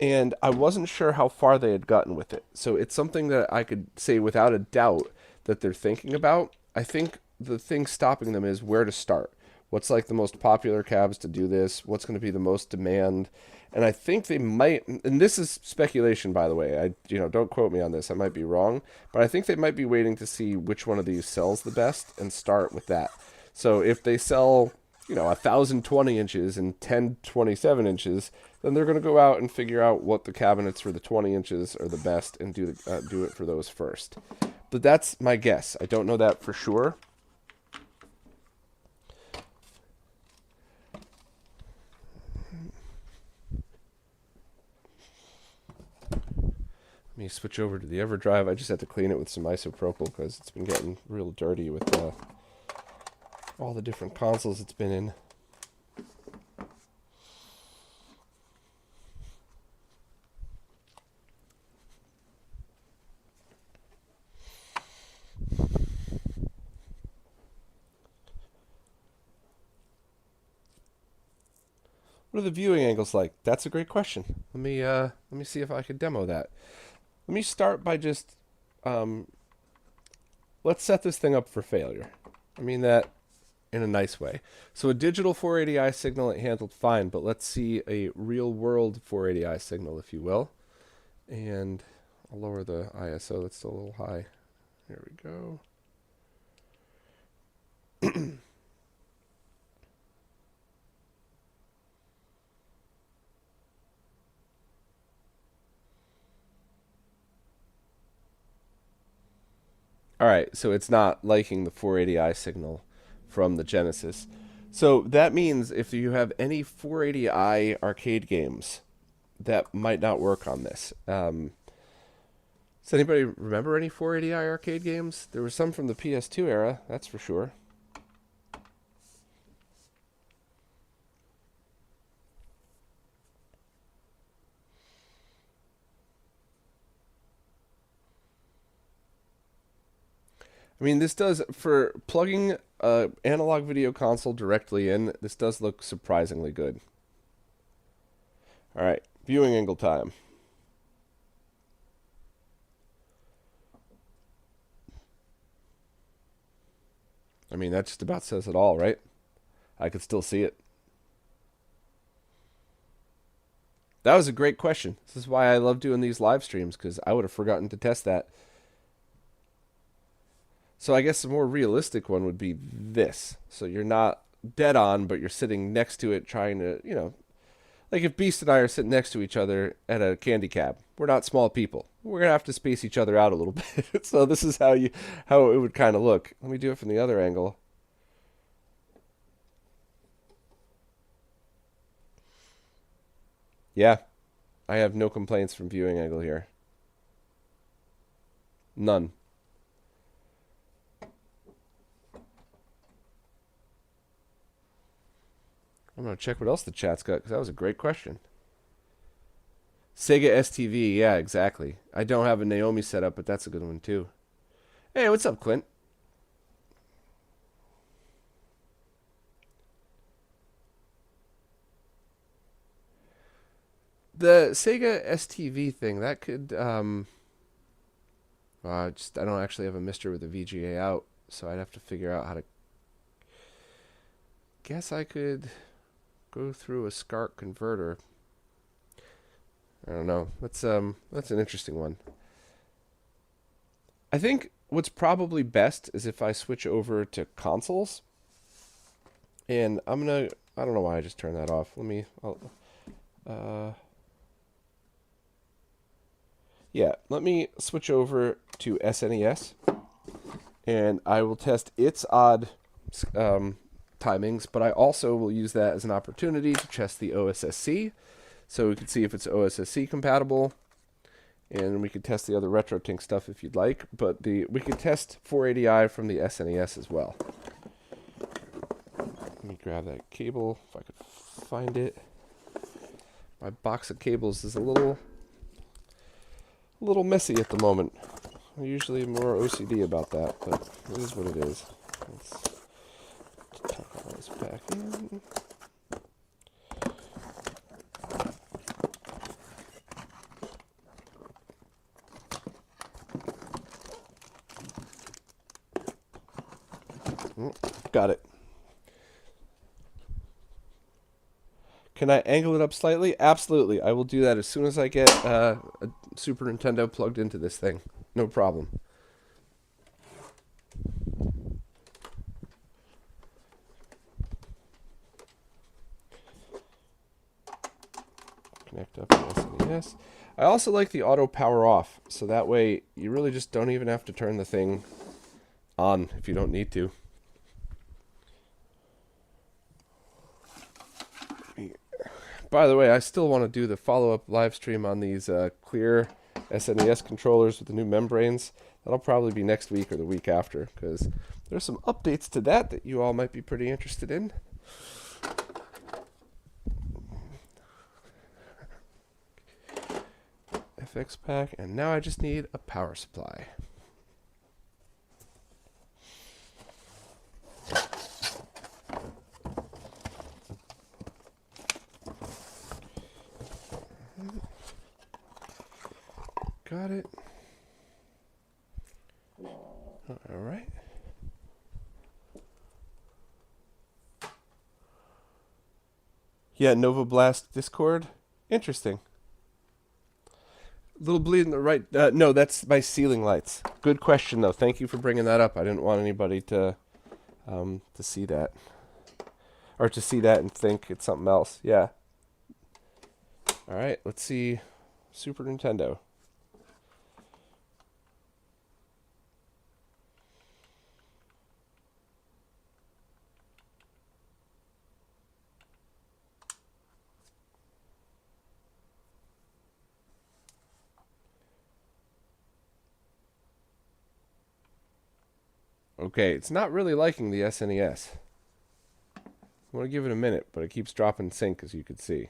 and I wasn't sure how far they had gotten with it. So it's something that I could say without a doubt that they're thinking about. I think the thing stopping them is where to start. What's like the most popular cabs to do this? What's going to be the most demand? And I think they might, and this is speculation, by the way. Don't quote me on this. I might be wrong, but I think they might be waiting to see which one of these sells the best and start with that. So if they sell, 1,020 inches and 1027 inches, then they're going to go out and figure out what the cabinets for the 20 inches are the best and do it for those first. But that's my guess. I don't know that for sure. Let me switch over to the EverDrive. I just had to clean it with some isopropyl because it's been getting real dirty with all the different consoles it's been in. What are the viewing angles like? That's a great question. Let me see if I can demo that. Let me start by just let's set this thing up for failure. I mean that in a nice way. So a digital 480i signal it handled fine, but let's see a real world 480i signal, if you will. And I'll lower the ISO. That's still a little high. There we go. All right, so it's not liking the 480i signal from the Genesis. So that means if you have any 480i arcade games, that might not work on this. Does anybody remember any 480i arcade games? There were some from the PS2 era, that's for sure. I mean, this does, for plugging an analog video console directly in, this does look surprisingly good. All right, viewing angle time. I mean, that just about says it all, right? I could still see it. That was a great question. This is why I love doing these live streams, because I would have forgotten to test that. So I guess a more realistic one would be this. So you're not dead on, but you're sitting next to it trying to, like if Beast and I are sitting next to each other at a candy cab. We're not small people. We're going to have to space each other out a little bit. So this is how it would kind of look. Let me do it from the other angle. Yeah, I have no complaints from viewing angle here. None. I'm going to check what else the chat's got, because that was a great question. Sega STV, yeah, exactly. I don't have a Naomi setup, but that's a good one too. Hey, what's up, Clint? The Sega STV thing, that could, I don't actually have a mister with a VGA out, so I'd have to figure out how to. Guess I could go through a SCART converter. I don't know. That's an interesting one. I think what's probably best is if I switch over to consoles. And I don't know why I just turned that off. Let me switch over to SNES. And I will test its odd timings, but I also will use that as an opportunity to test the OSSC. So we can see if it's OSSC compatible. And we could test the other RetroTink stuff if you'd like. But we could test 480i from the SNES as well. Let me grab that cable if I could find it. My box of cables is a little messy at the moment. I'm usually more OCD about that, but it is what it is. Let's tuck all this back in. Got it. Can I angle it up slightly? Absolutely. I will do that as soon as I get a Super Nintendo plugged into this thing. No problem. Connect up to SNES. I also like the auto power off, so that way you really just don't even have to turn the thing on if you don't need to. By the way, I still want to do the follow-up live stream on these clear SNES controllers with the new membranes. That'll probably be next week or the week after, because there's some updates to that you all might be pretty interested in. FX pack, and now I just need a power supply. Got it. All right. Yeah, Nova Blast Discord. Interesting. A little bleed in the right. No, that's my ceiling lights. Good question, though. Thank you for bringing that up. I didn't want anybody to see that, or to see that and think it's something else. Yeah. All right. Let's see. Super Nintendo. Okay, it's not really liking the SNES. I want to give it a minute, but it keeps dropping sync, as you can see.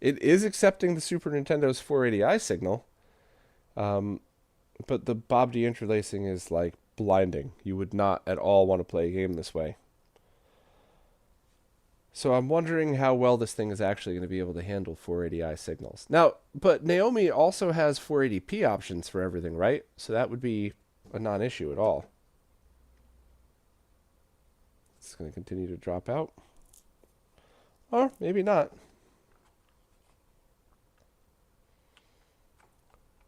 It is accepting the Super Nintendo's 480i signal, but the Bob D interlacing is like blinding. You would not at all want to play a game this way. So I'm wondering how well this thing is actually going to be able to handle 480i signals. Now, but Naomi also has 480p options for everything, right? So that would be a non-issue at all. It's going to continue to drop out. Or maybe not.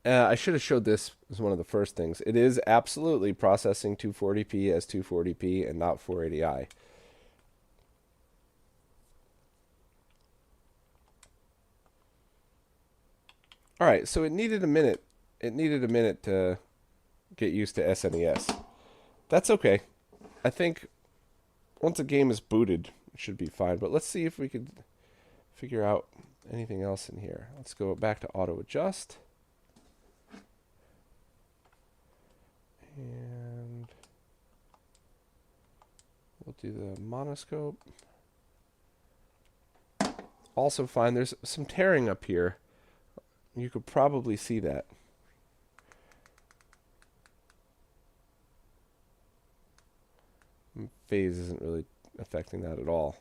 I should have showed this as one of the first things. It is absolutely processing 240p as 240p and not 480i. All right, so it needed a minute. It needed a minute to get used to SNES. That's okay. I think once a game is booted, it should be fine. But let's see if we could figure out anything else in here. Let's go back to auto adjust. do the monoscope. Also fine, there's some tearing up here. You could probably see that. Phase isn't really affecting that at all.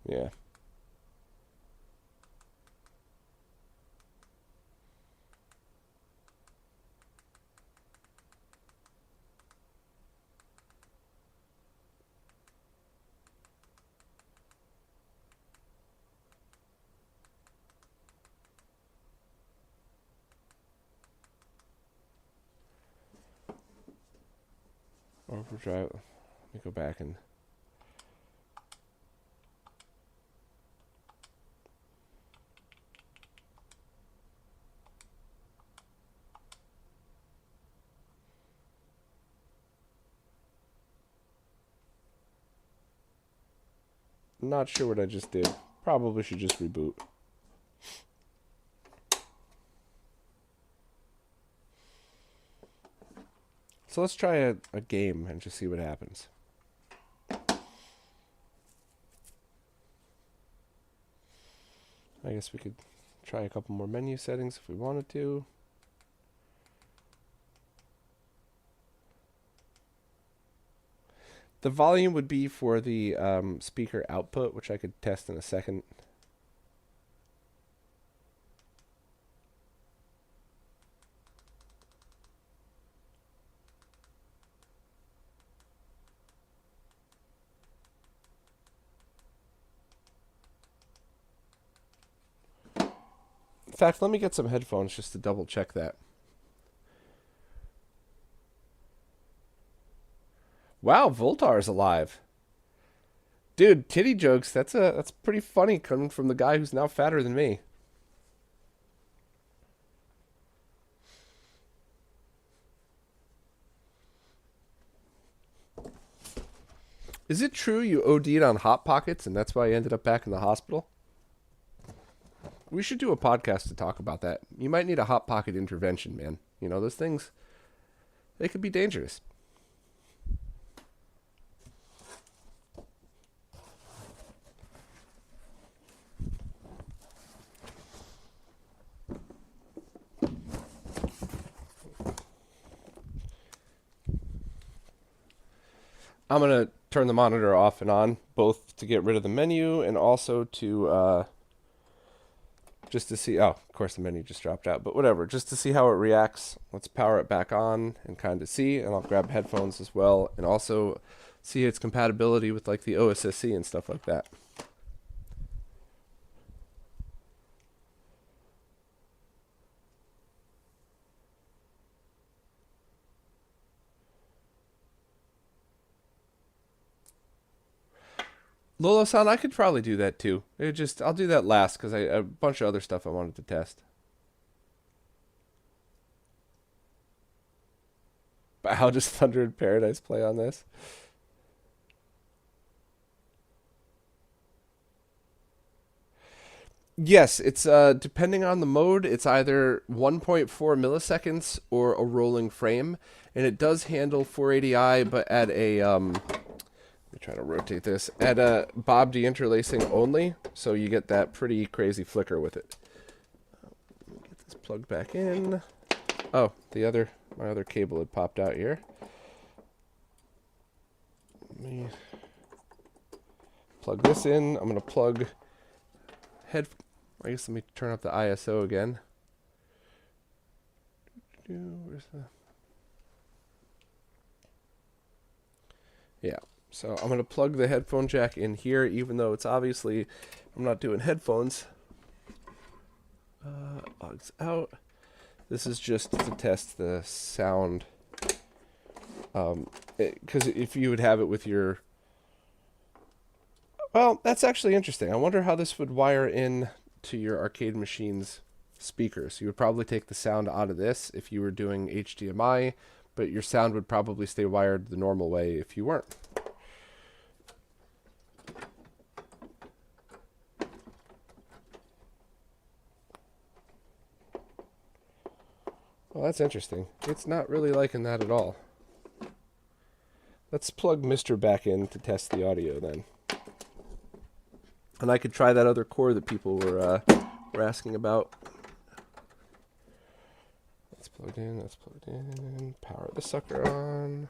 Yeah. Overdrive. Let me go back and not sure what I just did. Probably should just reboot. So let's try a game and just see what happens. I guess we could try a couple more menu settings if we wanted to. The volume would be for the speaker output, which I could test in a second. In fact, let me get some headphones just to double check that. Wow, Voltar's alive. Dude, titty jokes, that's pretty funny coming from the guy who's now fatter than me. Is it true you OD'd on Hot Pockets and that's why you ended up back in the hospital? We should do a podcast to talk about that. You might need a Hot Pocket intervention, man. You know, those things, they could be dangerous. I'm going to turn the monitor off and on, both to get rid of the menu and also to just to see, oh, of course the menu just dropped out, but whatever, just to see how it reacts. Let's power it back on and kind of see, and I'll grab headphones as well, and also see its compatibility with like the OSSC and stuff like that. Lolo-san, I could probably do that too. I'll do that last because a bunch of other stuff I wanted to test. But how does Thunder in Paradise play on this? Yes, it's depending on the mode, it's either 1.4 milliseconds or a rolling frame, and it does handle 480i, but at a let me try to rotate this. At a Bob deinterlacing only, so you get that pretty crazy flicker with it. Let me get this plugged back in. Oh, my other cable had popped out here. Let me plug this in. I'm going to plug I guess let me turn up the ISO again. Where's the... Yeah. So I'm going to plug the headphone jack in here, even though it's obviously, I'm not doing headphones. Augs out. This is just to test the sound. Because if you would have it with your... Well, that's actually interesting. I wonder how this would wire in to your arcade machine's speakers. You would probably take the sound out of this if you were doing HDMI, but your sound would probably stay wired the normal way if you weren't. Well, that's interesting. It's not really liking that at all. Let's plug Mr. back in to test the audio then. And I could try that other core that people were asking about. That's plugged in, that's plugged in. Power the sucker on.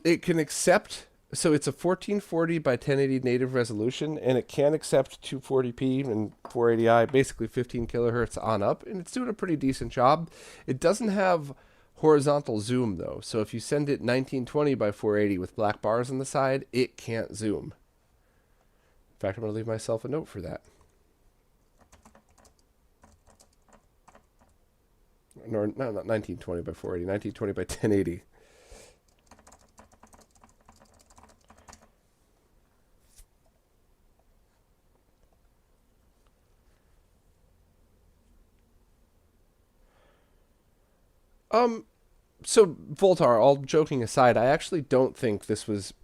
It can accept, so it's a 1440 by 1080 native resolution, and it can accept 240p and 480i, basically 15 kilohertz on up, and it's doing a pretty decent job. It doesn't have horizontal zoom though, so if you send it 1920 by 480 with black bars on the side, it can't zoom. In fact, I'm going to leave myself a note for that. No, not 1920 by 480, 1920 by 1080. So Voltar, all joking aside, I actually don't think this is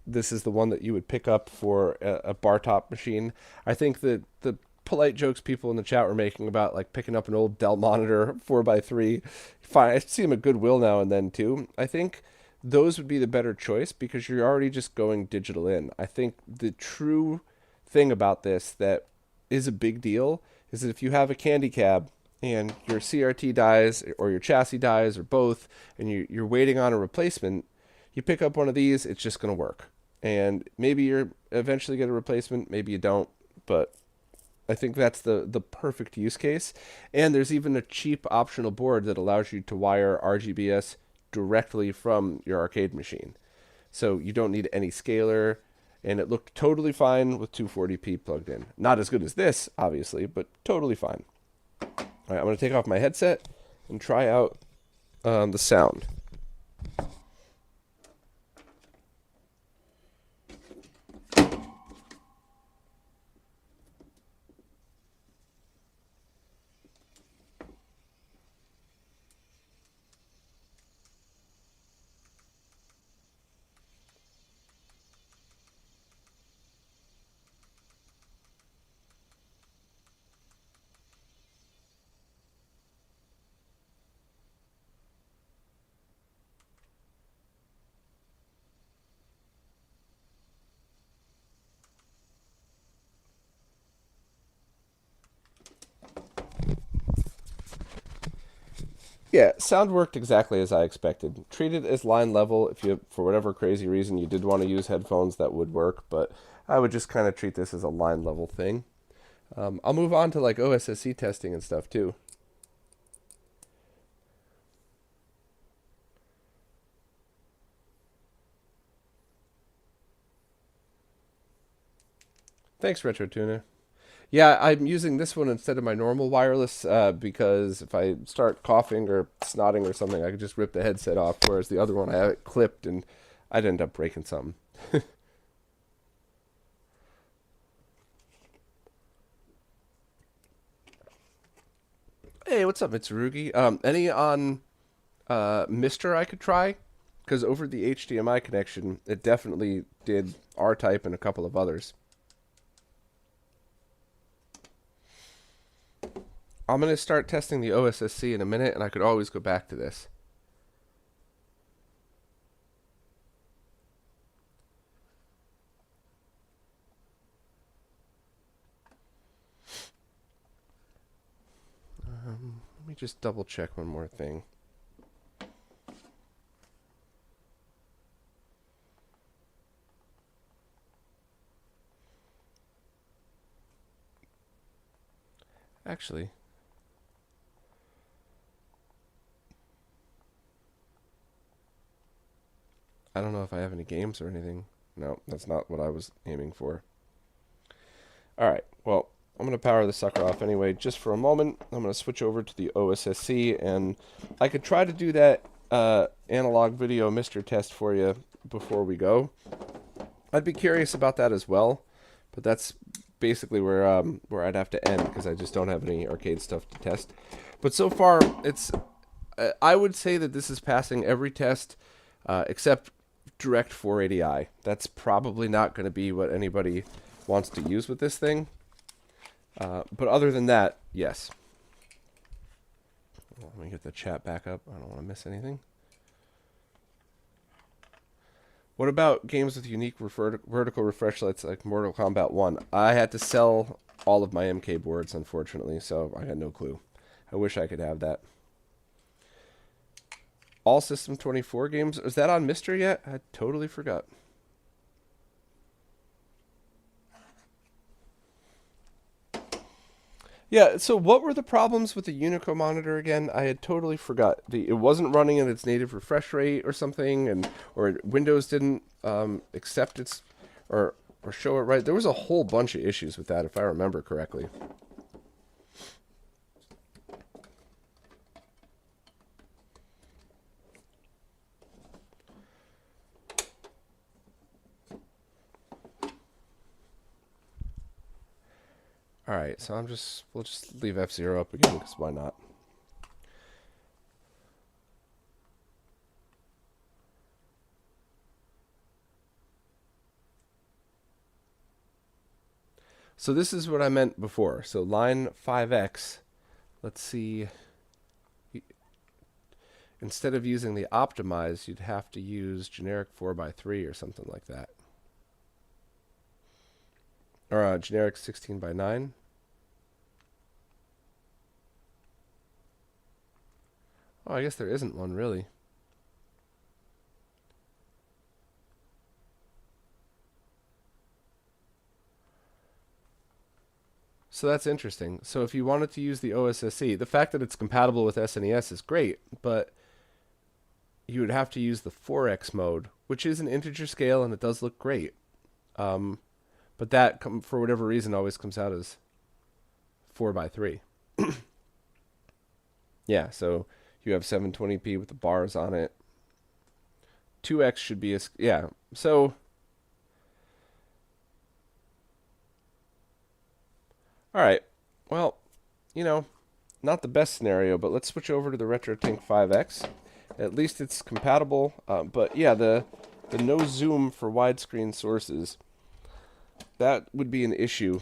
the one that you would pick up for a bar top machine. I think that the polite jokes people in the chat were making about like picking up an old Dell monitor 4x3, fine, I see them at Goodwill now and then too. I think those would be the better choice because you're already just going digital in. I think the true thing about this that is a big deal is that if you have a candy cab and your CRT dies or your chassis dies or both, and you're waiting on a replacement, you pick up one of these, it's just going to work. And maybe you're eventually get a replacement, maybe you don't, but I think that's the perfect use case. And there's even a cheap optional board that allows you to wire RGBS directly from your arcade machine. So you don't need any scaler, and it looked totally fine with 240p plugged in. Not as good as this, obviously, but totally fine. All right, I'm going to take off my headset and try out the sound. Yeah, sound worked exactly as I expected. Treat it as line level. If you, for whatever crazy reason, you did want to use headphones, that would work, but I would just kind of treat this as a line level thing. I'll move on to like OSSC testing and stuff too. Thanks, RetroTuna. Yeah, I'm using this one instead of my normal wireless because if I start coughing or snotting or something, I could just rip the headset off, whereas the other one I have it clipped and I'd end up breaking something. Hey, what's up, Mitsurugi? Any on Mr. I could try? Because over the HDMI connection, it definitely did R-Type and a couple of others. I'm going to start testing the OSSC in a minute, and I could always go back to this. Let me just double check one more thing. Actually, I don't know if I have any games or anything. No, that's not what I was aiming for. Alright, well, I'm going to power the sucker off anyway, just for a moment. I'm going to switch over to the OSSC, and I could try to do that analog video Mr. test for you before we go. I'd be curious about that as well, but that's basically where I'd have to end because I just don't have any arcade stuff to test. But so far, it's I would say that this is passing every test except Direct 480i. That's probably not going to be what anybody wants to use with this thing. But other than that, yes. Let me get the chat back up. I don't want to miss anything. What about games with unique vertical refresh lights like Mortal Kombat 1? I had to sell all of my MK boards, unfortunately, so I got no clue. I wish I could have that. All System 24 games. Is that on Mister yet? I totally forgot. Yeah, so what were the problems with the Unico monitor again? I had totally forgot. It wasn't running at its native refresh rate or something, or Windows didn't accept its or show it right. There was a whole bunch of issues with that, if I remember correctly. Alright, so we'll just leave F0 up again, because why not? So this is what I meant before. So line 5X, let's see, instead of using the optimize, you'd have to use generic 4x3 or something like that. Or generic 16:9. Oh, I guess there isn't one, really. So that's interesting. So if you wanted to use the OSSC, the fact that it's compatible with SNES is great, but you would have to use the 4X mode, which is an integer scale and it does look great. But that, for whatever reason, always comes out as 4x3. Yeah, so you have 720p with the bars on it. 2X should be yeah. So all right. Well, not the best scenario, but let's switch over to the RetroTink 5X. At least it's compatible. But yeah, the no zoom for widescreen sources, that would be an issue.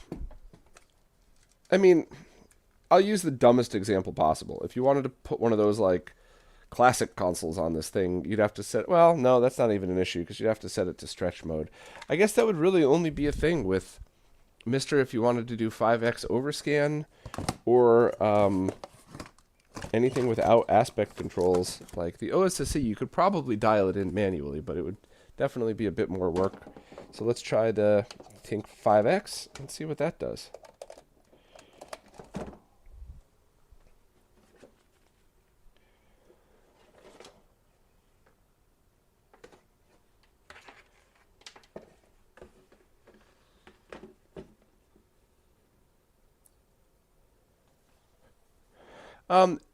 I mean, I'll use the dumbest example possible. If you wanted to put one of those like classic consoles on this thing, you'd have to set, well, no, that's not even an issue because you'd have to set it to stretch mode. I guess that would really only be a thing with Mister if you wanted to do 5X overscan or anything without aspect controls. Like the OSSC, you could probably dial it in manually, but it would definitely be a bit more work. So let's try the Tink 5X and see what that does.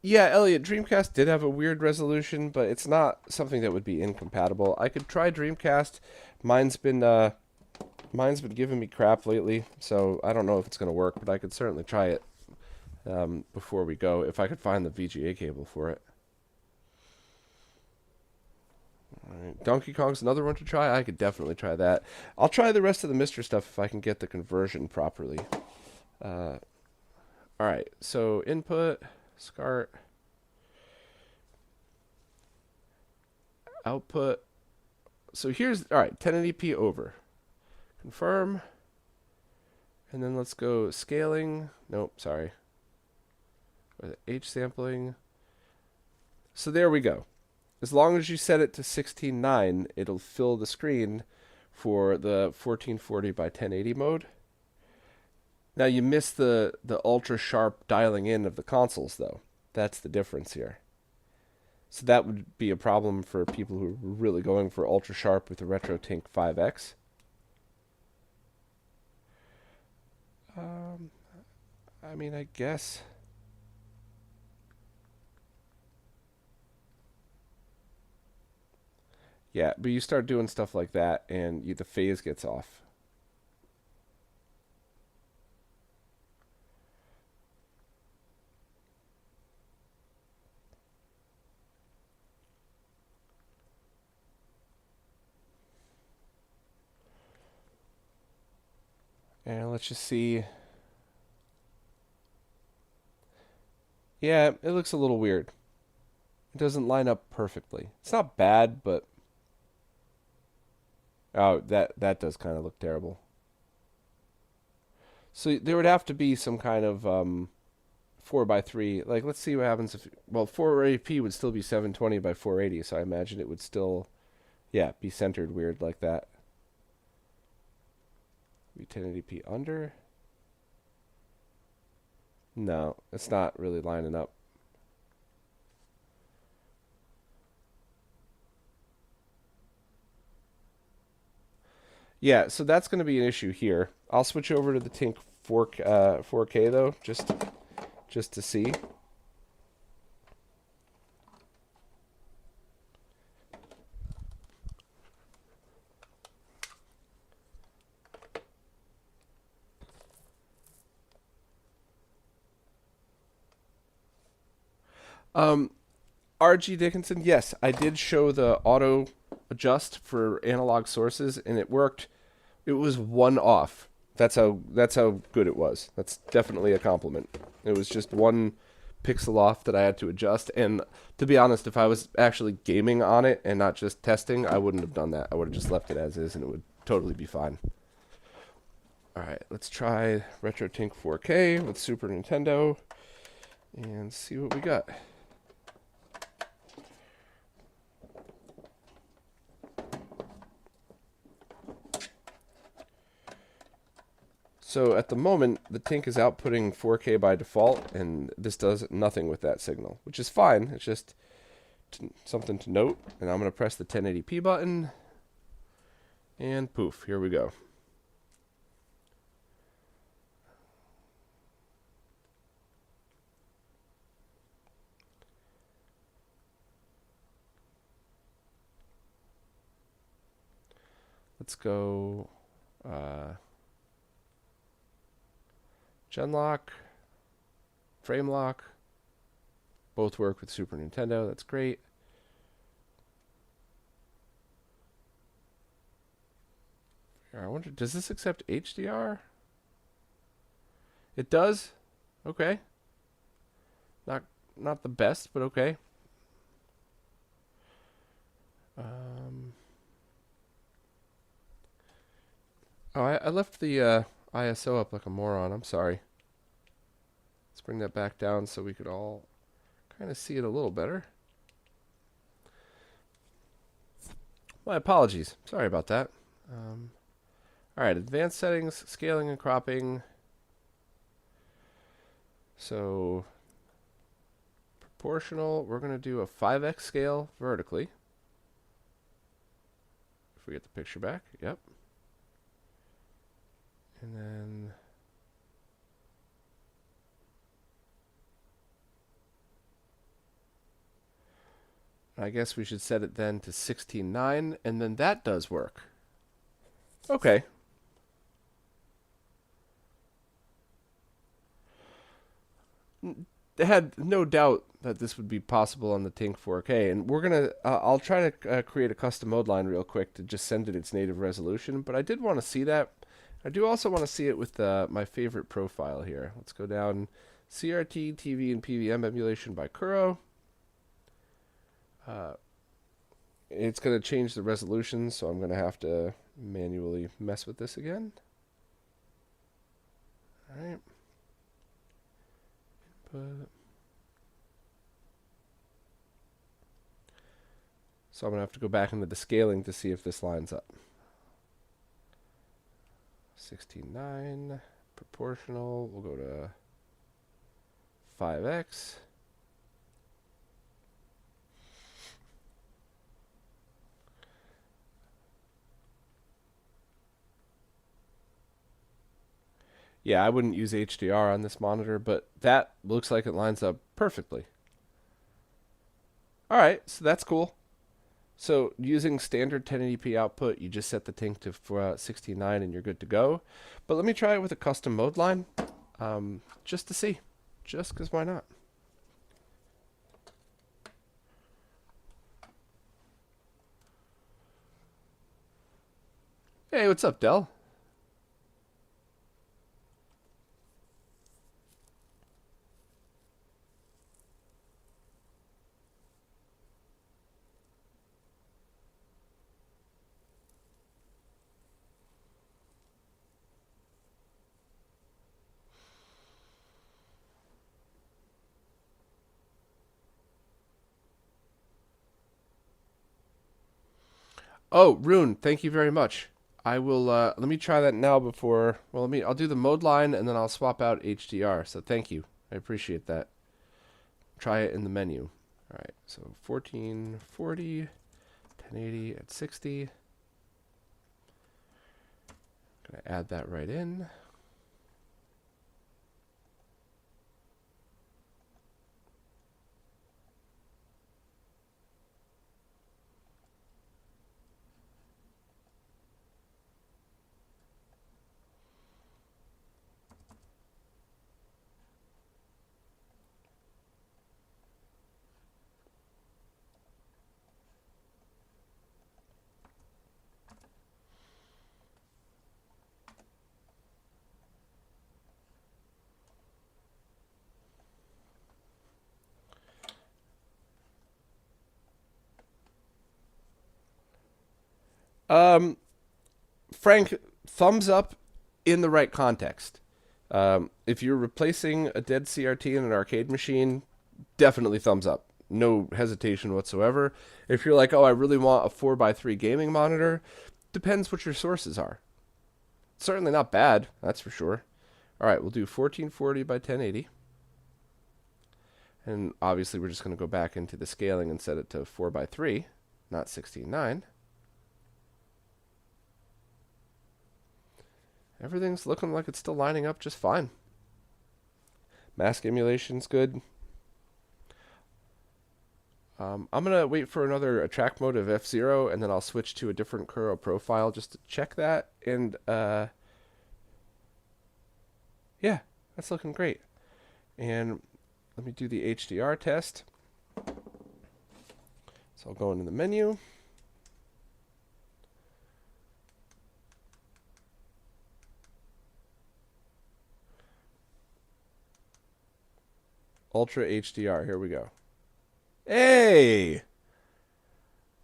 Yeah, Elliot, Dreamcast did have a weird resolution, but it's not something that would be incompatible. I could try Dreamcast. Mine's been giving me crap lately, so I don't know if it's going to work, but I could certainly try it before we go, if I could find the VGA cable for it. All right. Donkey Kong's another one to try. I could definitely try that. I'll try the rest of the Mister stuff if I can get the conversion properly. All right, so input, SCART, output. So here's, all right, 1080p over. Confirm. And then let's go scaling. Nope, sorry. Or the H sampling. So there we go. As long as you set it to 16:9, it'll fill the screen for the 1440 by 1080 mode. Now you miss the ultra sharp dialing in of the consoles, though. That's the difference here. So that would be a problem for people who are really going for ultra sharp with the RetroTink 5X. I mean, I guess. Yeah, but you start doing stuff like that, and the phase gets off. And let's just see. Yeah, it looks a little weird. It doesn't line up perfectly. It's not bad, but oh, that does kind of look terrible. So there would have to be some kind of 4:3. Like, let's see what happens if, well, 480p would still be 720 by 480, so I imagine it would still, yeah, be centered weird like that. Be 1080p under. No, it's not really lining up. Yeah, so that's going to be an issue here. I'll switch over to the Tink 4K though, just to see. RG Dickinson, yes, I did show the auto adjust for analog sources, and it worked. It was one off. That's how good it was. That's definitely a compliment. It was just one pixel off that I had to adjust, and to be honest, if I was actually gaming on it and not just testing, I wouldn't have done that. I would have just left it as is, and it would totally be fine. All right, let's try RetroTink 4K with Super Nintendo and see what we got. So at the moment, the Tink is outputting 4K by default, and this does nothing with that signal, which is fine. It's just something to note. And I'm going to press the 1080p button, and poof, here we go. Let's go Genlock, Frame Lock. Both work with Super Nintendo. That's great. I wonder, does this accept HDR? It does? Okay. Not the best, but okay. Oh, I left the ISO up like a moron. I'm sorry. Let's bring that back down so we could all kind of see it a little better. My apologies. Sorry about that. All right, advanced settings, scaling and cropping. So proportional, we're going to do a 5x scale vertically. If we get the picture back, yep. And then I guess we should set it then to 16:9, and then that does work. Okay. I had no doubt that this would be possible on the Tink 4K, and we're gonna. I'll try to create a custom mode line real quick to just send it its native resolution. But I did want to see that. I do also want to see it with my favorite profile here. Let's go down CRT, TV, and PVM emulation by Kuro. It's going to change the resolution, so I'm going to have to manually mess with this again. All right. So I'm going to have to go back into the scaling to see if this lines up. 16:9, proportional, we'll go to 5x. Yeah, I wouldn't use HDR on this monitor, but that looks like it lines up perfectly. All right, so that's cool. So using standard 1080p output, you just set the Tink to 16:9 and you're good to go. But let me try it with a custom mode line, just to see, just because why not? Hey, what's up, Dell? Oh, Rune, thank you very much. I will, let me try that now before, well, I'll do the mode line and then I'll swap out HDR. So thank you. I appreciate that. Try it in the menu. All right, so 1440, 1080 at 60. Gonna add that right in. Um, Frank, thumbs up in the right context. If you're replacing a dead CRT in an arcade machine, definitely thumbs up. No hesitation whatsoever. If you're like, oh, I really want a 4x3 gaming monitor, depends what your sources are. Certainly not bad, that's for sure. All right, we'll do 1440 by 1080. And obviously, we're just going to go back into the scaling and set it to 4x3, not 16:9. Everything's looking like it's still lining up just fine. Mask emulation's good. I'm going to wait for another attract mode of F0, and then I'll switch to a different Kuro profile just to check that. And, yeah, that's looking great. And let me do the HDR test. So I'll go into the menu. Ultra HDR, here we go. Hey!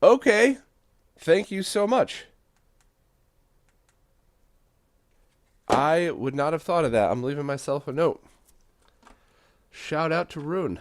Okay. Thank you so much. I would not have thought of that. I'm leaving myself a note. Shout out to Rune.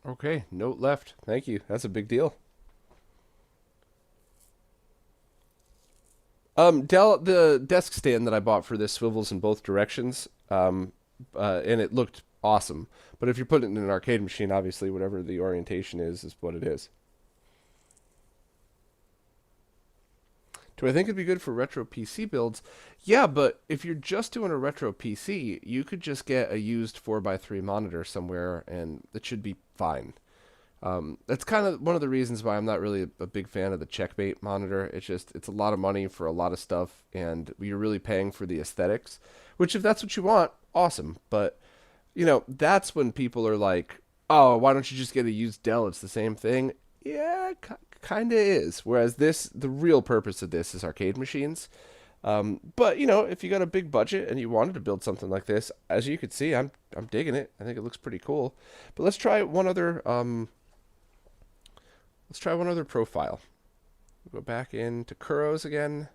Okay, note left. Thank you. That's a big deal. Dell, the desk stand that I bought for this swivels in both directions, and it looked awesome. But if you're putting it in an arcade machine, obviously whatever the orientation is what it is. Do I think it'd be good for retro PC builds? Yeah, but if you're just doing a retro PC, you could just get a used 4x3 monitor somewhere, and it should be fine. That's kind of one of the reasons why I'm not really a big fan of the checkmate monitor. It's a lot of money for a lot of stuff, and you're really paying for the aesthetics, which if that's what you want, awesome. But, that's when people are like, oh, why don't you just get a used Dell? It's the same thing. Yeah, kind of is. Whereas the real purpose of this is arcade machines. But, if you got a big budget and you wanted to build something like this, as you can see, I'm digging it. I think it looks pretty cool. But let's try one other profile. We'll go back into Kuros again.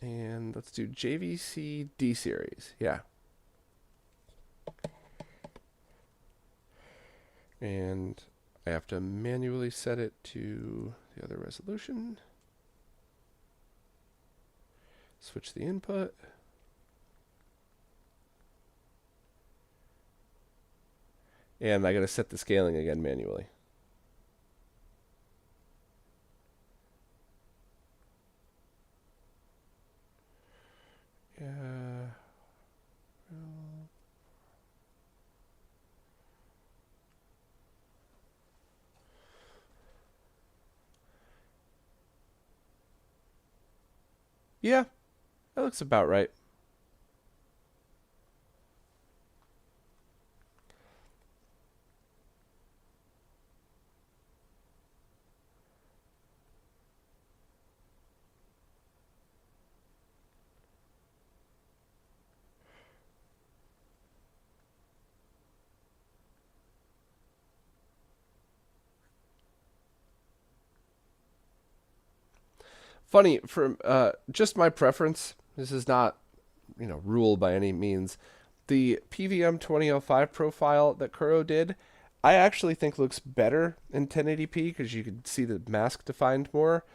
And let's do JVC D series. Yeah. And I have to manually set it to the other resolution. Switch the input. And I got to set the scaling again manually. Yeah. Yeah, that looks about right. Funny, for just my preference, this is not, rule by any means. The PVM 2005 profile that Kuro did, I actually think looks better in 1080p because you can see the mask defined more,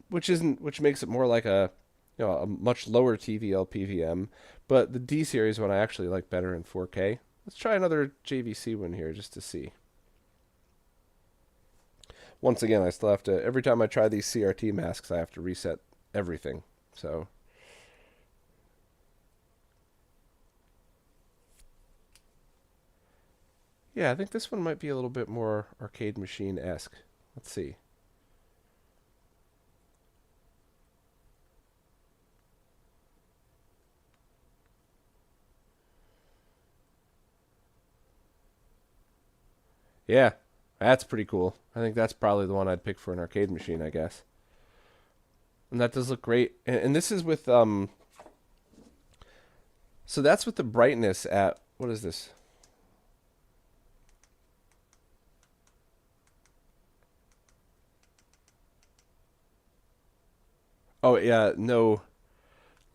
which makes it more like a much lower TVL PVM. But the D series one I actually like better in 4K. Let's try another JVC one here just to see. Once again, I still have to, every time I try these CRT masks, I have to reset everything. So, yeah, I think this one might be a little bit more arcade machine-esque. Let's see. Yeah, that's pretty cool. I think that's probably the one I'd pick for an arcade machine, I guess. And that does look great. And this is with, so that's with the brightness at, what is this? Oh, yeah, no.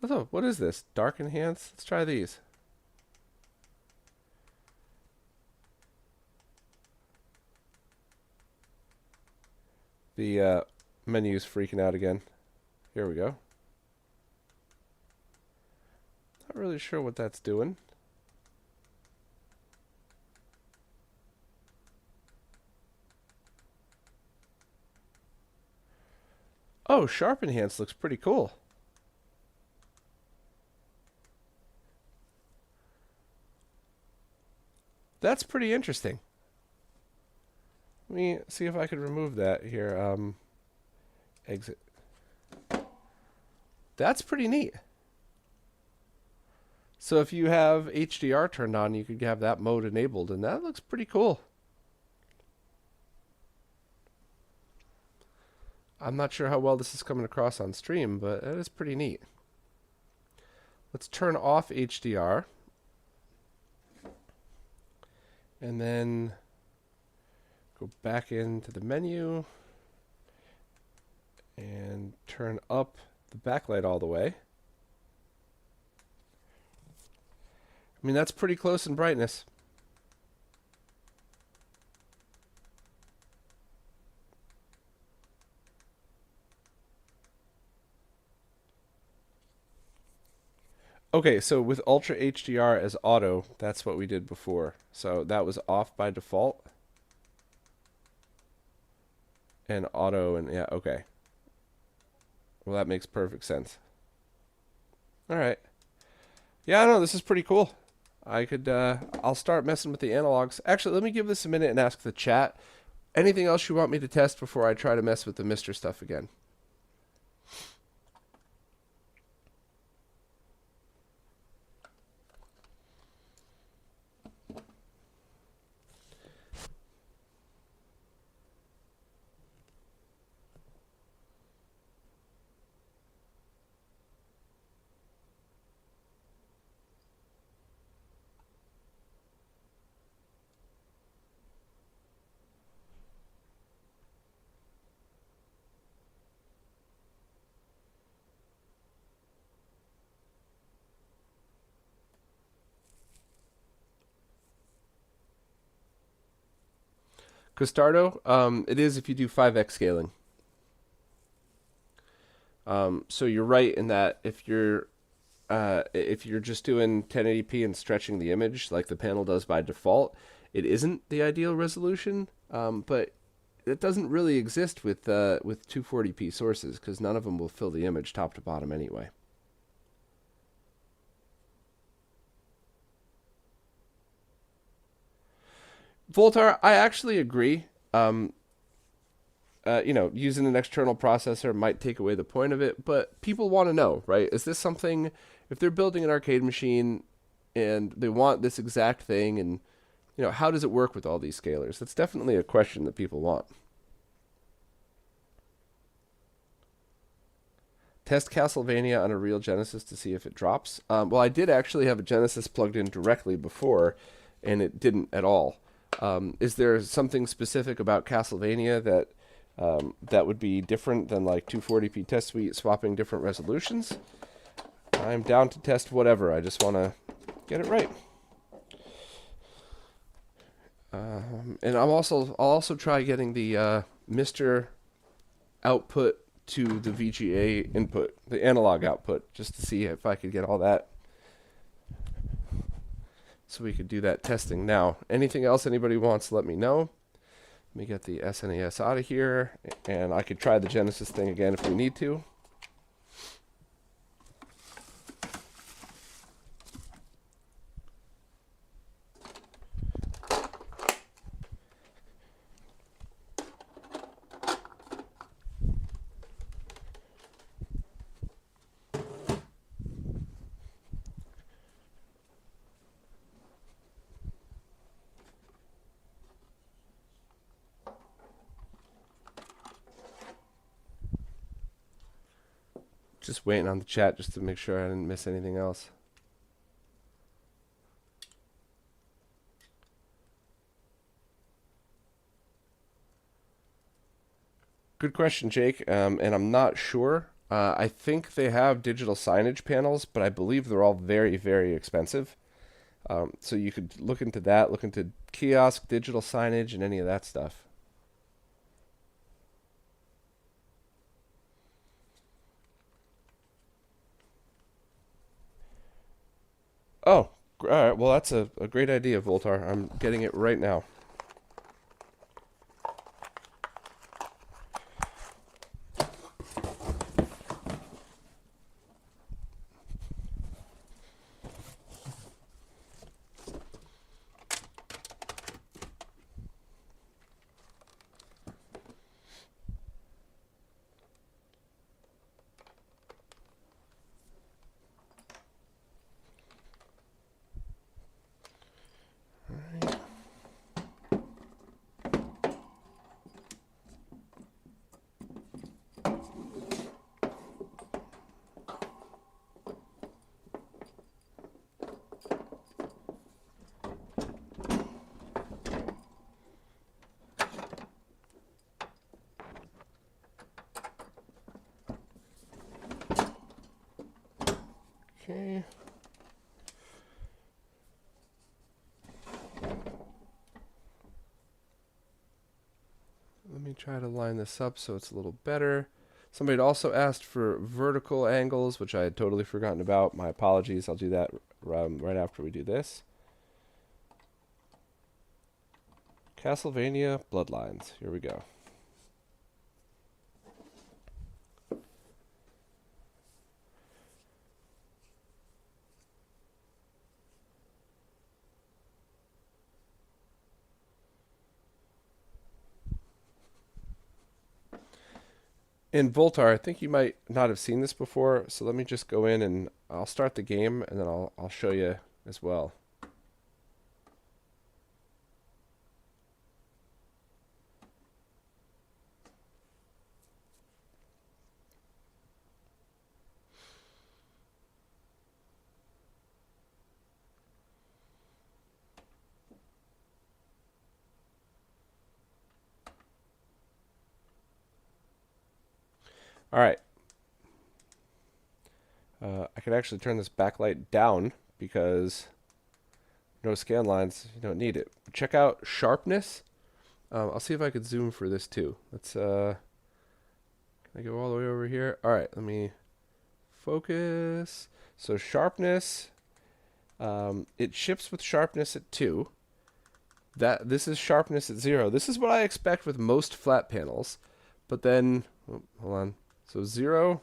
What is this? Dark enhance? Let's try these. The menu's freaking out again. Here we go. Not really sure what that's doing. Oh, sharp enhance looks pretty cool. That's pretty interesting. Let me see if I could remove that here. Exit. That's pretty neat. So if you have HDR turned on, you could have that mode enabled, and that looks pretty cool. I'm not sure how well this is coming across on stream, but it is pretty neat. Let's turn off HDR. And then go back into the menu and turn up the backlight all the way. I mean, that's pretty close in brightness. Okay, so with Ultra HDR as auto, that's what we did before. So that was off by default. And auto, and yeah, okay. Well, that makes perfect sense. All right. Yeah, I know, this is pretty cool. I'll start messing with the analogs. Actually, let me give this a minute and ask the chat. Anything else you want me to test before I try to mess with the Mr. stuff again? Costardo, it is if you do 5x scaling. So you're right in that if you're just doing 1080p and stretching the image like the panel does by default, it isn't the ideal resolution. But it doesn't really exist with 240p sources because none of them will fill the image top to bottom anyway. Voltar, I actually agree. Using an external processor might take away the point of it, but people want to know, right? Is this something, if they're building an arcade machine and they want this exact thing, and, how does it work with all these scalars? That's definitely a question that people want. Test Castlevania on a real Genesis to see if it drops. Well, I did actually have a Genesis plugged in directly before, and it didn't at all. Is there something specific about Castlevania that that would be different than like 240p test suite swapping different resolutions. I'm down to test whatever. I just want to get it right. And I'll also try getting the Mr. output to the VGA input, the analog output, just to see if I could get all that, so we could do that testing. Now, anything else anybody wants, let me know. Let me get the SNES out of here, and I could try the Genesis thing again if we need to. Just waiting on the chat just to make sure I didn't miss anything else. Good question, Jake. And I'm not sure. I think they have digital signage panels, but I believe they're all very, very expensive. So you could look into that, look into kiosk, digital signage, and any of that stuff. Oh, all right. Well, that's a great idea, Voltar. I'm getting it right now. Okay. Let me try to line this up so it's a little better. Somebody had also asked for vertical angles, which I had totally forgotten about. My apologies. I'll do that right after we do this. Castlevania Bloodlines. Here we go. In Voltar, I think you might not have seen this before, so let me just go in and I'll start the game and then I'll show you as well. All right. I can actually turn this backlight down because no scan lines, you don't need it. Check out Sharpness. I'll see if I could zoom for this too. Let's, can I go all the way over here? All right, let me focus. So Sharpness, it ships with Sharpness at 2. This is Sharpness at 0. This is what I expect with most flat panels. But then, oh, hold on. So 0,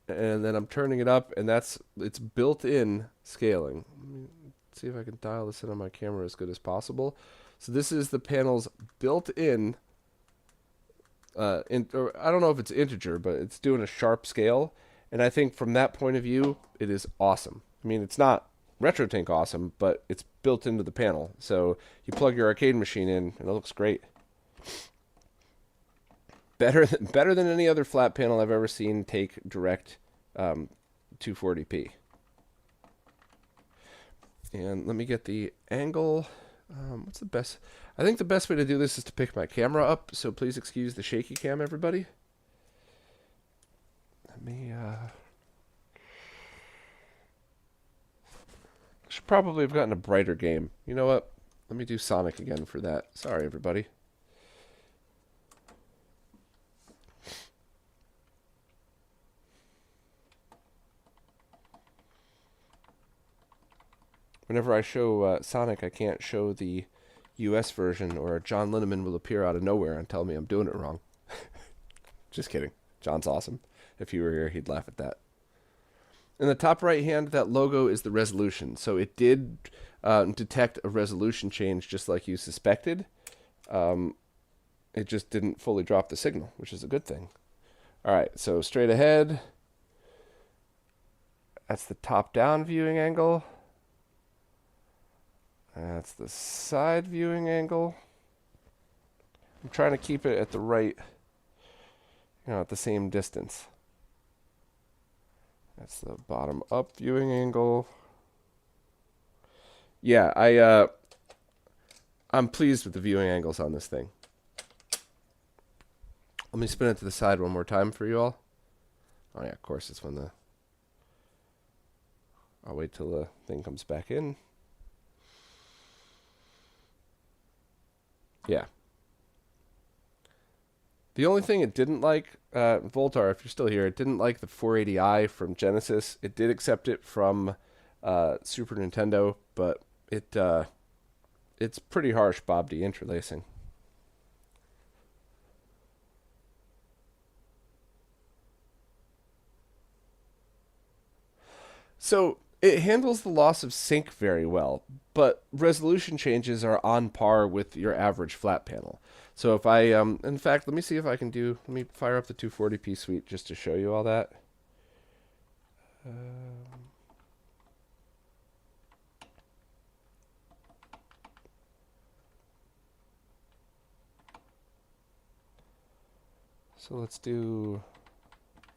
and then I'm turning it up, and it's built-in scaling. Let me see if I can dial this in on my camera as good as possible. So this is the panel's built-in, or I don't know if it's integer, but it's doing a sharp scale, and I think from that point of view, it is awesome. I mean, it's not RetroTink awesome, but it's built into the panel. So you plug your arcade machine in, and it looks great. Better than any other flat panel I've ever seen take direct 240p. And let me get the angle What's the best? I think the best way to do this is to pick my camera up, so please excuse the shaky cam, everybody. Let me, should probably have gotten a brighter game. You know what? Let me do Sonic again for that. Sorry, everybody. Whenever I show Sonic, I can't show the US version, or John Linneman will appear out of nowhere and tell me I'm doing it wrong. Just kidding. John's awesome. If he were here, he'd laugh at that. In the top right hand, that logo is the resolution. So it did detect a resolution change just like you suspected. It just didn't fully drop the signal, which is a good thing. All right, so straight ahead. That's the top-down viewing angle. That's the side viewing angle. I'm trying to keep it at the right, at the same distance. That's the bottom up viewing angle. Yeah, I'm pleased with the viewing angles on this thing. Let me spin it to the side one more time for you all. Oh yeah, of course it's when I'll wait till the thing comes back in. Yeah. The only thing it didn't like, Voltar, if you're still here, it didn't like the 480i from Genesis. It did accept it from Super Nintendo, but it's pretty harsh Bob D interlacing. So it handles the loss of sync very well, but resolution changes are on par with your average flat panel. So if I, in fact, let me see if I can let me fire up the 240p suite just to show you all that. So let's do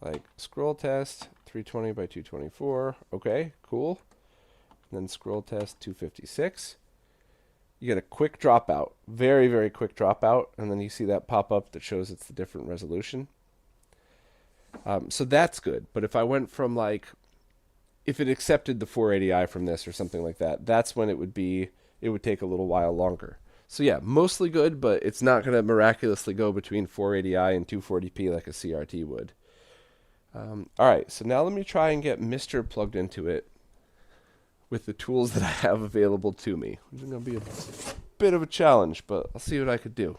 like scroll test 320 by 224. Okay, cool. And then scroll test 256. You get a quick dropout, very, very quick dropout, and then you see that pop up that shows it's the different resolution. So that's good. But if I went from if it accepted the 480i from this or something like that, that's when it would take a little while longer. So yeah, mostly good, but it's not going to miraculously go between 480i and 240p like a CRT would. All right, so now let me try and get Mr. plugged into it with the tools that I have available to me. It's going to be a bit of a challenge, but I'll see what I could do.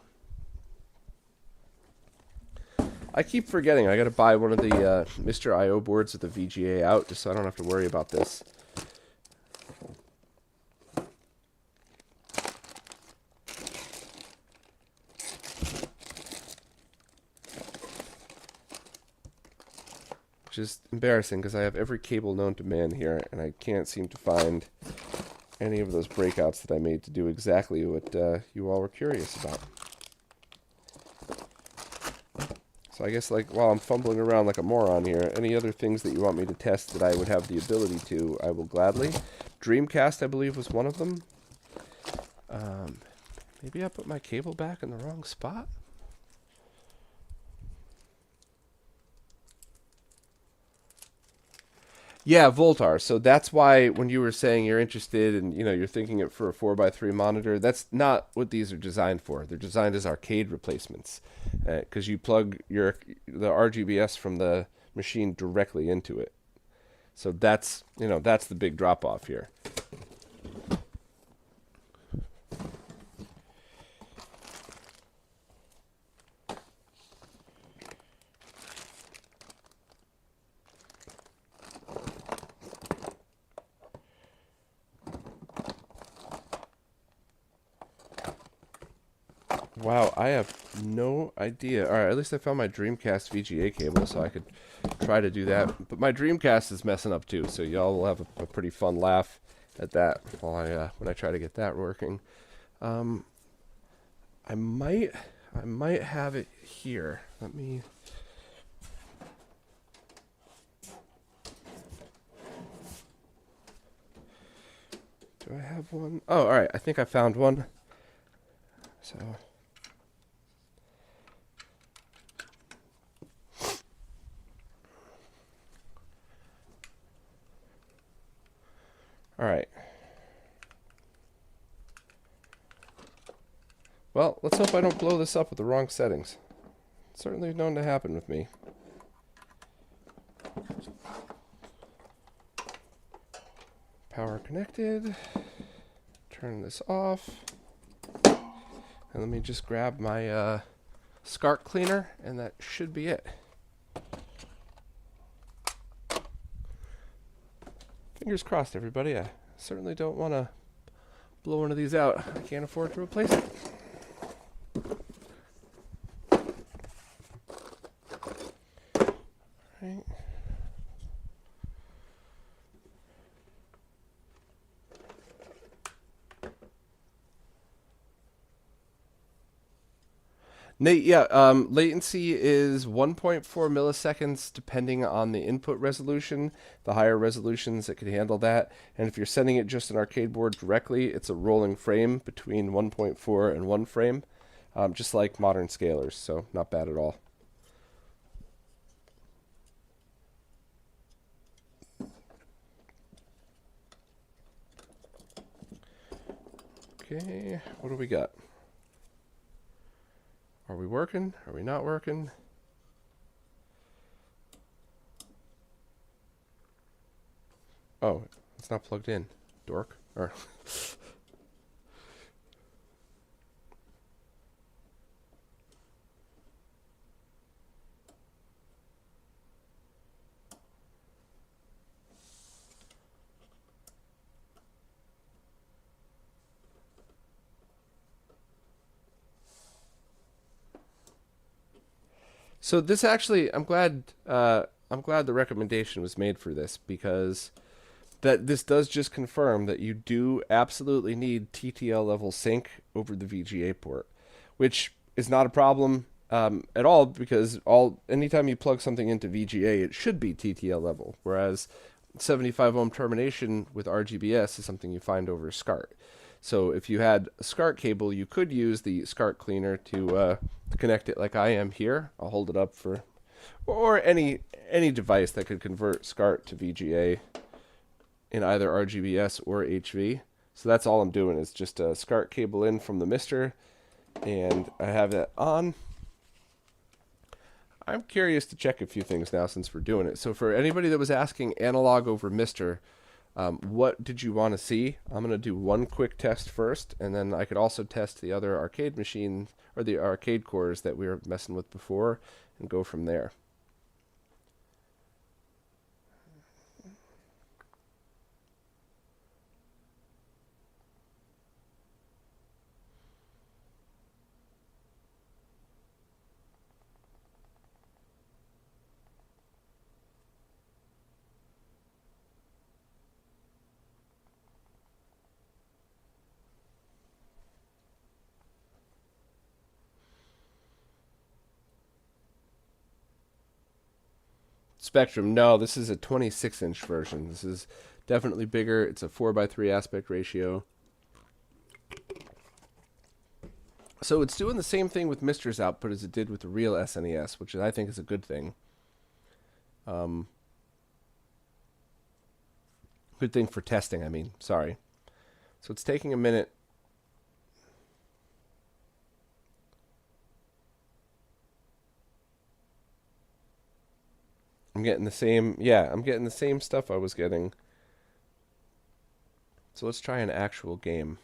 I keep forgetting I got to buy one of the Mr. I/O boards with the VGA out just so I don't have to worry about this. Which is embarrassing because I have every cable known to man here, and I can't seem to find any of those breakouts that I made to do exactly what you all were curious about. So I guess while I'm fumbling around like a moron here, any other things that you want me to test that I would have the ability to, I will gladly. Dreamcast, I believe, was one of them. Maybe I put my cable back in the wrong spot? Yeah, Voltar. So that's why when you were saying you're interested and you're thinking it for a 4x3 monitor, that's not what these are designed for. They're designed as arcade replacements because you plug the RGBS from the machine directly into it. So that's the big drop off here. Wow, I have no idea. All right, at least I found my Dreamcast VGA cable, so I could try to do that. But my Dreamcast is messing up too, so y'all will have a pretty fun laugh at that while when I try to get that working. I might have it here. Let me. Do Do I have one? Oh, all right. I think I found one. So. All right. Well, let's hope I don't blow this up with the wrong settings. It's certainly known to happen with me. Power connected. Turn this off. And let me just grab my SCART cleaner, and that should be it. Fingers crossed, everybody. I certainly don't want to blow one of these out. I can't afford to replace it. Right. Nate, yeah, latency is 1.4 milliseconds depending on the input resolution. The higher resolutions, it can handle that. And if you're sending it just an arcade board directly, it's a rolling frame between 1.4 and 1 frame, just like modern scalers, so not bad at all. Okay, what do we got? Are we working? Are we not working? Oh, it's not plugged in. Dork. Or so this actually, I'm glad the recommendation was made for this, because that this does just confirm that you do absolutely need TTL level sync over the VGA port, which is not a problem at all, because anytime you plug something into VGA, it should be TTL level, whereas 75 ohm termination with RGBS is something you find over SCART. So if you had a SCART cable, you could use the SCART cleaner to connect it like I am here. I'll hold it up for, or any device that could convert SCART to VGA in either RGBS or HV. So that's all I'm doing, is just a SCART cable in from the mister, and I have that on. I'm curious to check a few things now since we're doing it. So for anybody that was asking analog over mister, what did you want to see? I'm going to do one quick test first, and then I could also test the other arcade machines, or the arcade cores that we were messing with before, and go from there. Spectrum, no, this is a 26-inch version. This is definitely bigger. It's a 4:3 aspect ratio. So it's doing the same thing with Mister's output as it did with the real SNES, which I think is a good thing. Good thing for testing, I mean. Sorry. So it's taking a minute. I'm getting the same, yeah, I'm getting the same stuff I was getting. So let's try an actual game.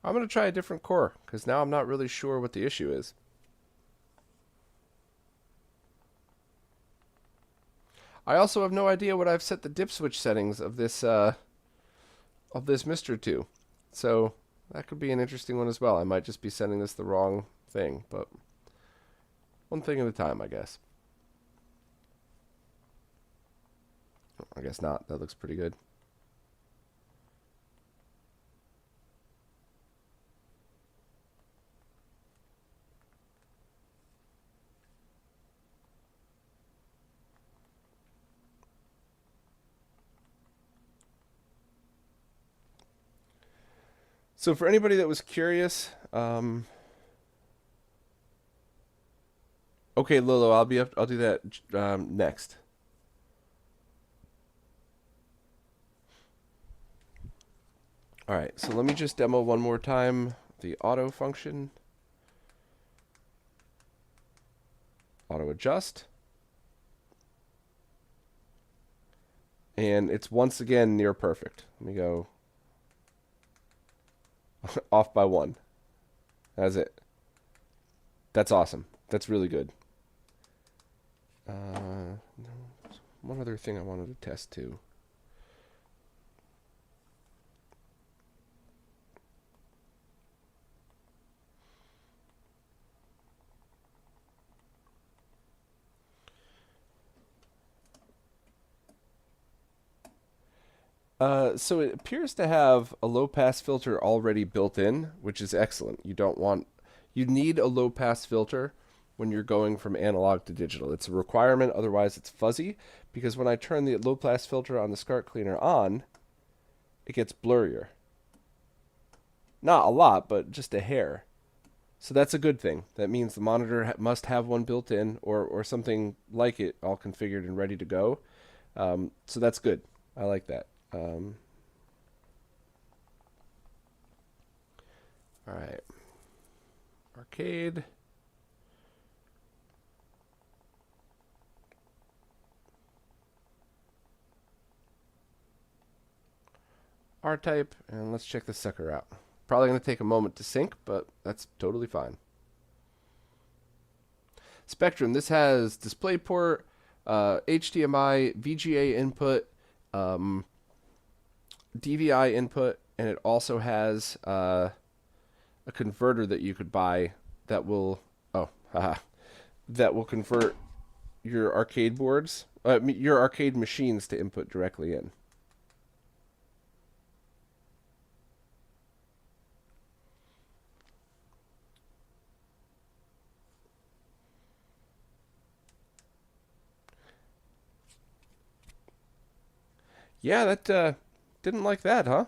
I'm going to try a different core, because now I'm not really sure what the issue is. I also have no idea what I've set the dip switch settings of this Mister to. So that could be an interesting one as well. I might just be setting this the wrong thing, but one thing at a time, I guess. I guess not. That looks pretty good. So for anybody that was curious, okay, Lolo, I'll do that next. All right, so let me just demo one more time the auto function. Auto adjust. And it's once again near perfect. Let me go off by 1. That's it. That's awesome. That's really good. One other thing I wanted to test too. So it appears to have a low pass filter already built in, which is excellent. You need a low pass filter when you're going from analog to digital. It's a requirement, otherwise it's fuzzy, because when I turn the low pass filter on the SCART cleaner on, it gets blurrier. Not a lot, but just a hair. So that's a good thing. That means the monitor must have one built in, or something like it all configured and ready to go. So that's good. I like that. All right. Arcade. R-type, and let's check this sucker out. Probably going to take a moment to sync, but that's totally fine. Spectrum, this has DisplayPort, HDMI, VGA input, DVI input, and it also has a converter that you could buy that will that will convert your arcade boards, your arcade machines to input directly in. Yeah, that didn't like that, huh?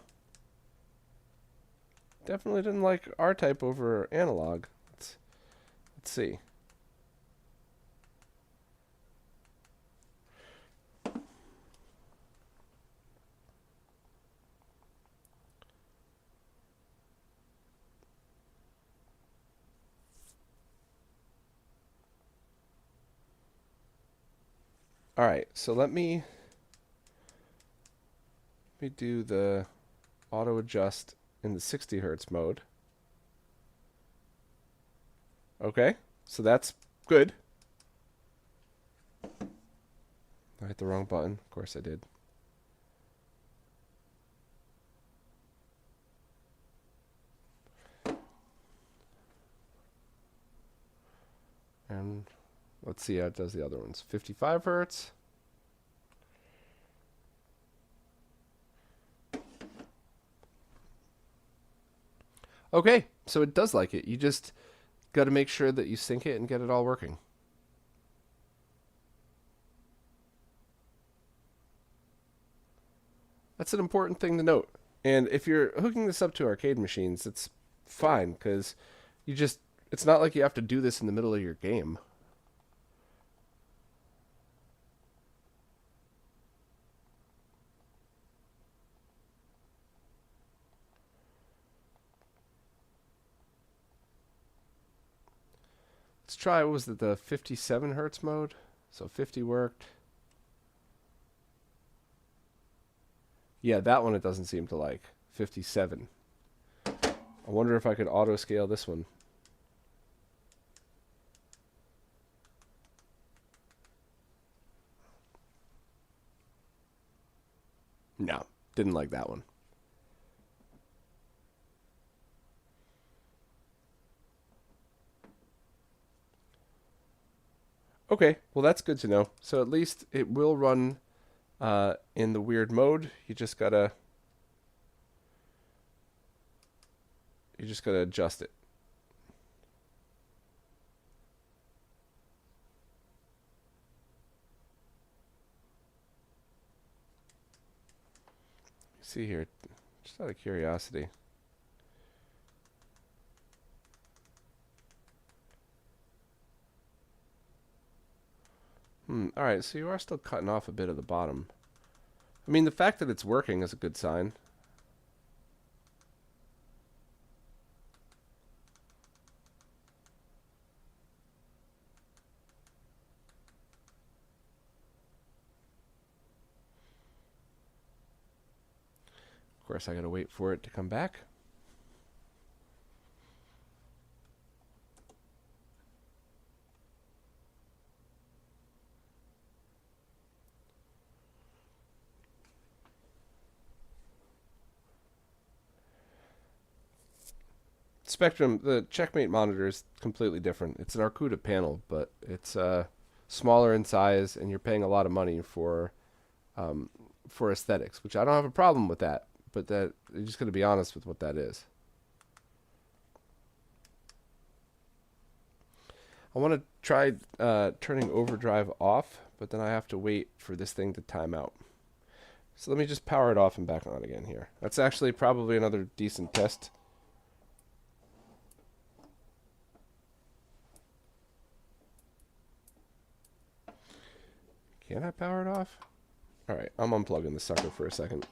Definitely didn't like R-type over analog. Let's see. All right, so let me do the auto adjust in the 60 hertz mode. Okay, so that's good. I hit the wrong button. Of course I did. And let's see how it does the other ones. 55 hertz. Okay, so it does like it. You just got to make sure that you sync it and get it all working. That's an important thing to note. And if you're hooking this up to arcade machines, it's fine, because it's not like you have to do this in the middle of your game. Let's try, what was it, the 57 hertz mode? So 50 worked. Yeah, that one it doesn't seem to like. 57. I wonder if I could auto scale this one. No, didn't like that one. Okay, well that's good to know. So at least it will run in the weird mode, you just gotta adjust it. See here, just out of curiosity. Alright, so you are still cutting off a bit of the bottom. I mean, the fact that it's working is a good sign. Of course, I gotta wait for it to come back. Spectrum, the Checkmate monitor is completely different. It's an Arcooda panel, but it's smaller in size, and you're paying a lot of money for aesthetics, which I don't have a problem with that. But that you're just going to be honest with what that is. I want to try turning overdrive off, but then I have to wait for this thing to time out. So let me just power it off and back on again here. That's actually probably another decent test. Can I power it off? Alright, I'm unplugging the sucker for a second.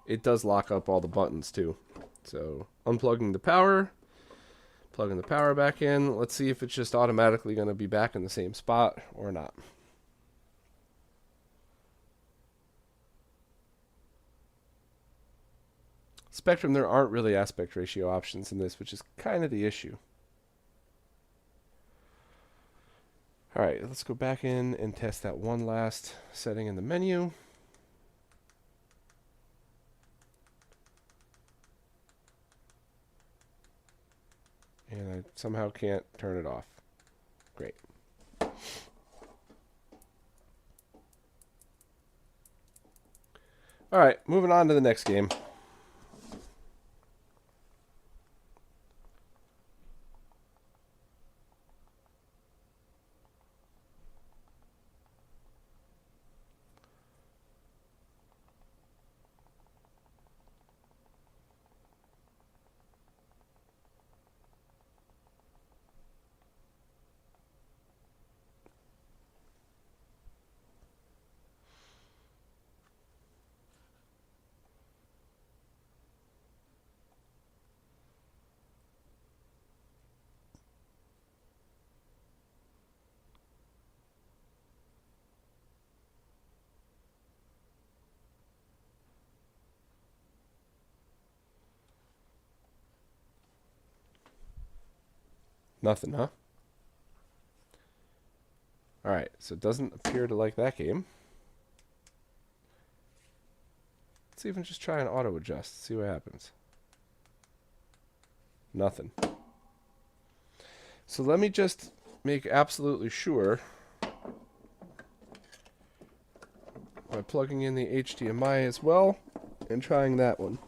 It does lock up all the buttons too. So, unplugging the power, plugging the power back in. Let's see if it's just automatically going to be back in the same spot or not. Spectrum, there aren't really aspect ratio options in this, which is kind of the issue. Alright, let's go back in and test that one last setting in the menu. And I somehow can't turn it off. Great. Alright, moving on to the next game. Nothing, huh? Alright, so it doesn't appear to like that game. Let's even just try and auto adjust, see what happens. Nothing. So let me just make absolutely sure by plugging in the HDMI as well and trying that one.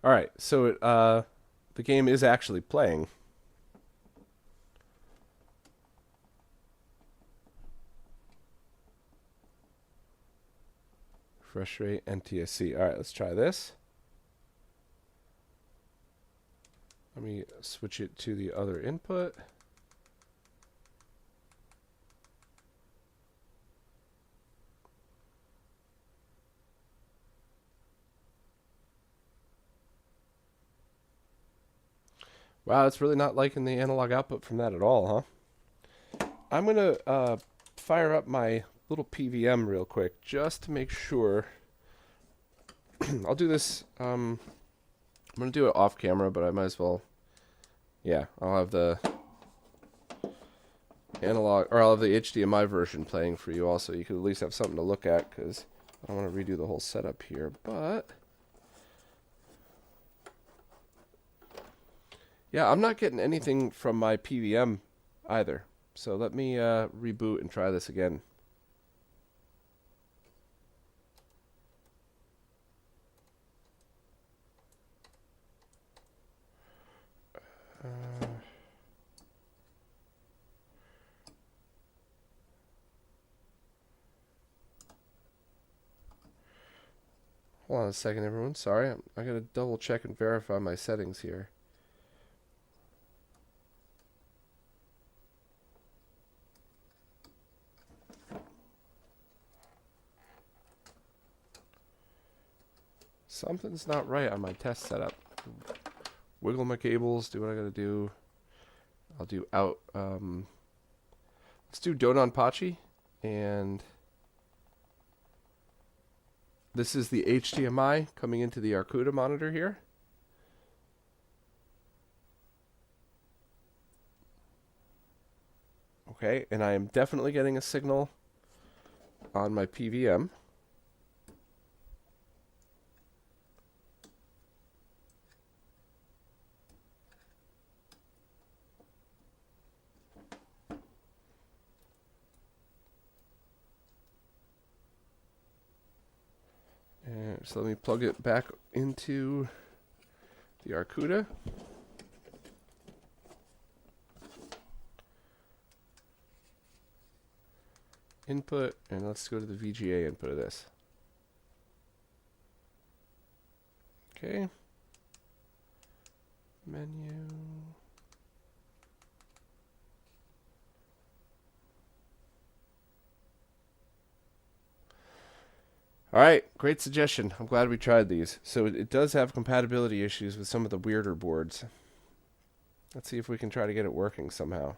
Alright, so the game is actually playing. Refresh rate, NTSC. Alright, let's try this. Let me switch it to the other input. Wow, it's really not liking the analog output from that at all, huh? I'm going to fire up my little PVM real quick just to make sure. I'll do this. I'm going to do it off camera, but I might as well. Yeah, I'll have the analog, or I'll have the HDMI version playing for you also. You could at least have something to look at, because I don't want to redo the whole setup here, but Yeah, I'm not getting anything from my PVM either. So let me reboot and try this again. Hold on a second, everyone. Sorry, I gotta double check and verify my settings here. Something's not right on my test setup. Wiggle my cables, do what I gotta do. I'll do out. Let's do Dononpachi, and this is the HDMI coming into the Arcooda monitor here. Okay, and I am definitely getting a signal on my PVM. And so let me plug it back into the Arcooda. Input, and let's go to the VGA input of this. Okay. Menu. All right, great suggestion. I'm glad we tried these. So it does have compatibility issues with some of the weirder boards. Let's see if we can try to get it working somehow.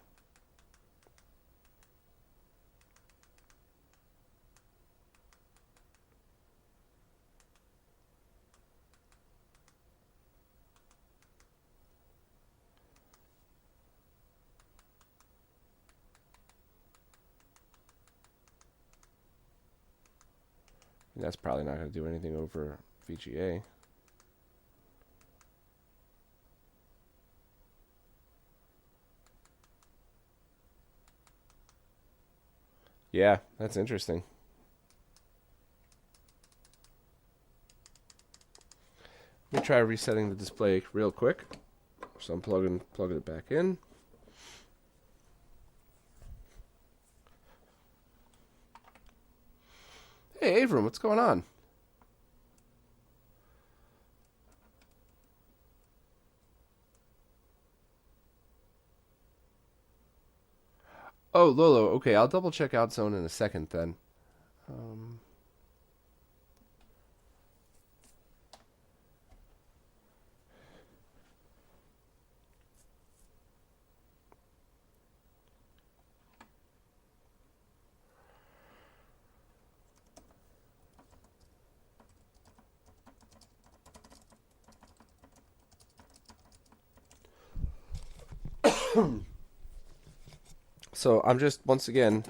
And that's probably not going to do anything over VGA. Yeah, that's interesting. Let me try resetting the display real quick. So I'm plugging it back in. Hey, Avram, what's going on? Oh, Lolo. Okay, I'll double check OutZone in a second then. So I'm just, once again,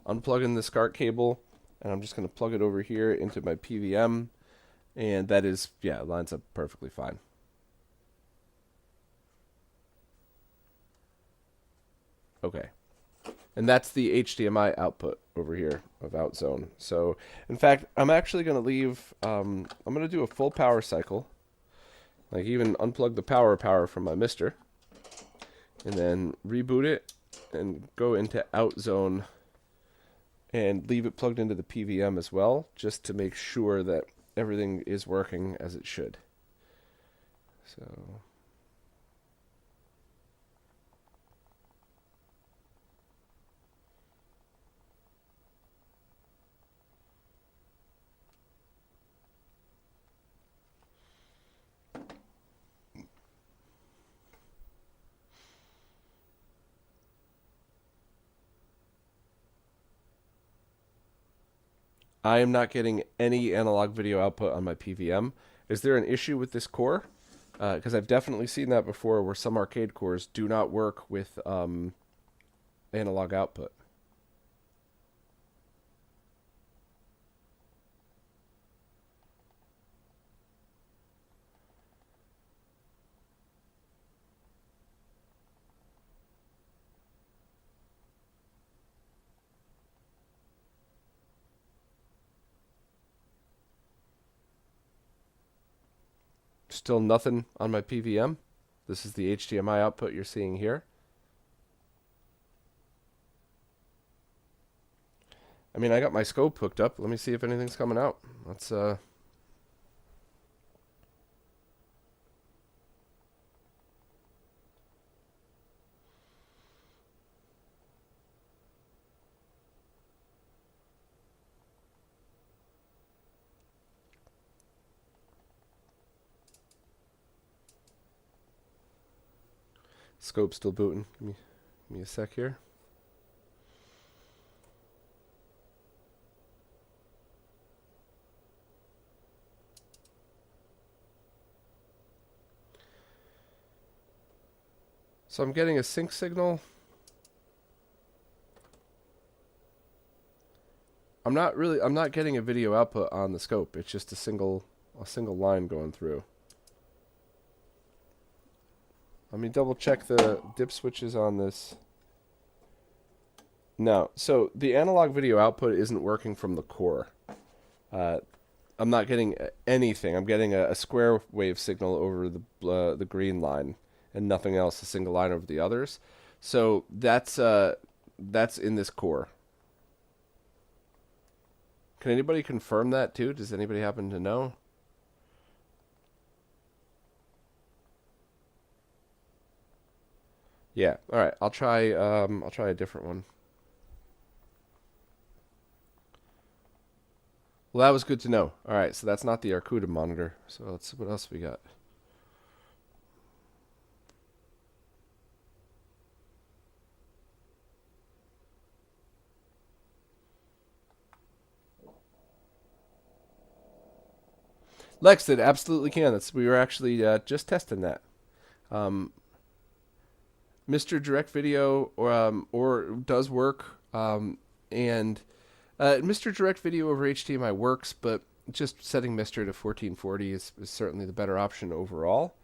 unplugging the SCART cable, and I'm just going to plug it over here into my PVM, and that is, yeah, it lines up perfectly fine. Okay. And that's the HDMI output over here of OutZone. So, in fact, I'm actually going to leave, I'm going to do a full power cycle, like even unplug the power from my Mister, and then reboot it and go into OutZone and leave it plugged into the PVM as well, just to make sure that everything is working as it should. So I am not getting any analog video output on my PVM. Is there an issue with this core? Because I've definitely seen that before, where some arcade cores do not work with analog output. Still nothing on my PVM. This is the HDMI output you're seeing here. I mean, I got my scope hooked up. Let me see if anything's coming out. Let's scope still booting. Give me a sec here. So I'm getting a sync signal. I'm not getting a video output on the scope. It's just a single line going through. Let me double check the dip switches on this. No, so the analog video output isn't working from the core. I'm not getting anything. I'm getting a square wave signal over the green line and nothing else, a single line over the others. So that's in this core. Can anybody confirm that too? Does anybody happen to know? Yeah. All right. I'll try a different one. Well, that was good to know. All right. So that's not the Arcooda monitor. So let's see what else we got. Lex did absolutely can. We were actually just testing that. Mr. Direct Video or does work, and Mr. Direct Video over HDMI works, but just setting Mr. to 1440 is certainly the better option overall.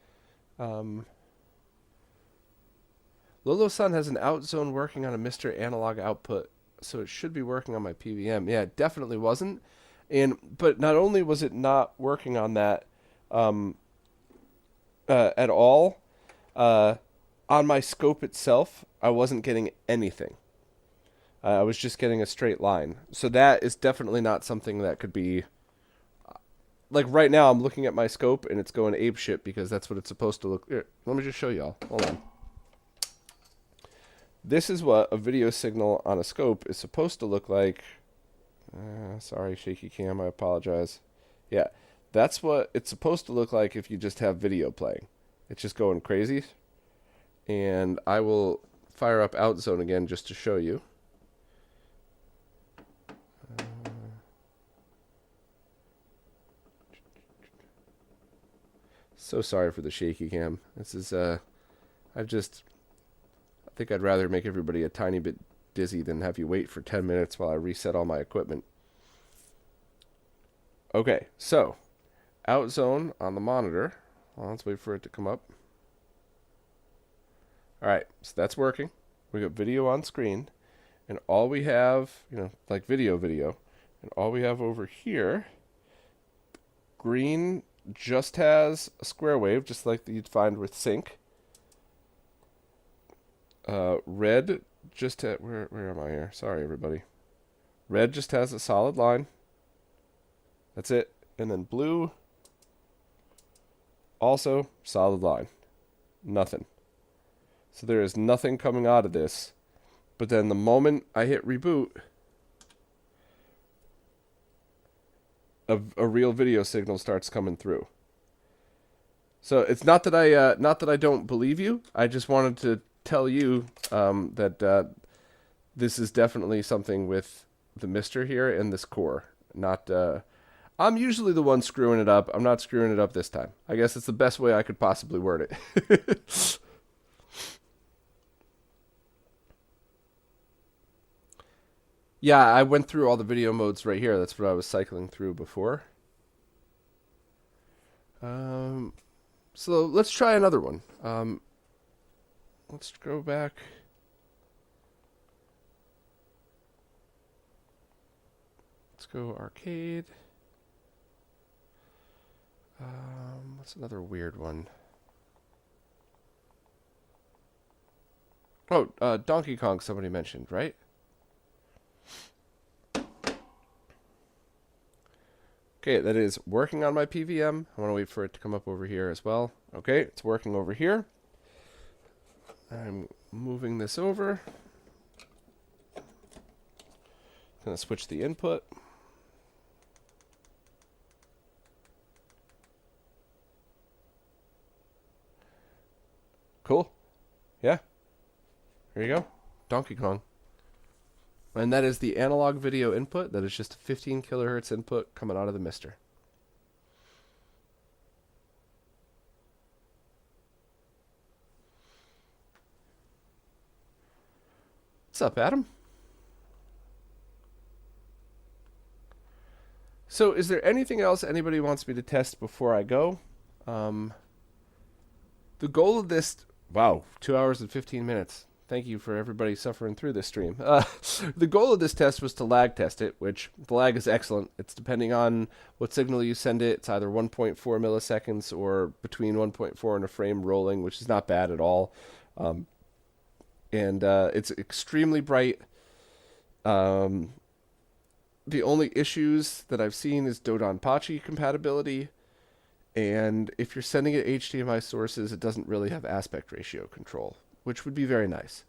Lolo-san has an out zone working on a Mr. Analog output, so it should be working on my PVM. Yeah, it definitely wasn't. But not only was it not working on that at all, on my scope itself, I wasn't getting anything. I was just getting a straight line. So that is definitely not something that could be... Like right now, I'm looking at my scope and it's going apeshit because that's what it's supposed to look... Here, let me just show y'all. Hold on. This is what a video signal on a scope is supposed to look like. Sorry, shaky cam, I apologize. Yeah, that's what it's supposed to look like if you just have video playing. It's just going crazy. And I will fire up OutZone again just to show you. So sorry for the shaky cam. This is, I think I'd rather make everybody a tiny bit dizzy than have you wait for 10 minutes while I reset all my equipment. Okay, so OutZone on the monitor. Well, let's wait for it to come up. Alright, so that's working. We got video on screen. And all we have, like video, and all we have over here, green just has a square wave, just like you'd find with sync. Red just had, where am I here? Sorry, everybody. Red just has a solid line. That's it. And then blue, also solid line. Nothing. So there is nothing coming out of this. But then the moment I hit reboot, a real video signal starts coming through. So it's not that I don't believe you. I just wanted to tell you that this is definitely something with the Mister here and this core. Not I'm usually the one screwing it up. I'm not screwing it up this time. I guess it's the best way I could possibly word it. Yeah, I went through all the video modes right here. That's what I was cycling through before. So let's try another one. Let's go back. Let's go arcade. What's another weird one? Oh, Donkey Kong somebody mentioned, right? Okay, that is working on my PVM. I want to wait for it to come up over here as well. Okay, it's working over here. I'm moving this over. Gonna switch the input. Cool. Yeah. Here you go. Donkey Kong. And that is the analog video input. That is just a 15 kilohertz input coming out of the mister. What's up, Adam? So is there anything else anybody wants me to test before I go? The goal of this... Wow, 2 hours and 15 minutes. Thank you for everybody suffering through this stream. The goal of this test was to lag test it, which the lag is excellent. It's depending on what signal you send it. It's either 1.4 milliseconds or between 1.4 and a frame rolling, which is not bad at all. It's extremely bright. The only issues that I've seen is Dodonpachi compatibility. And if you're sending it HDMI sources, it doesn't really have aspect ratio control, which would be very nice.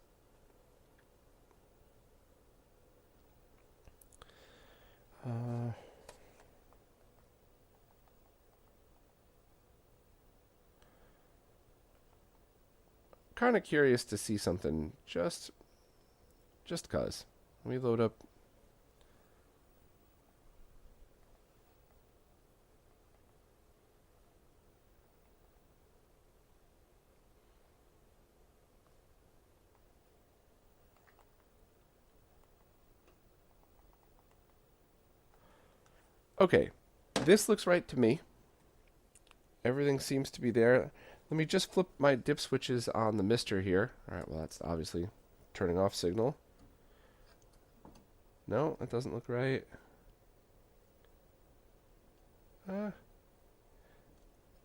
Kind of curious to see something just cause. Let me load up. Okay, this looks right to me. Everything seems to be there. Let me just flip my dip switches on the mister here. Alright, well that's obviously turning off signal. No, that doesn't look right.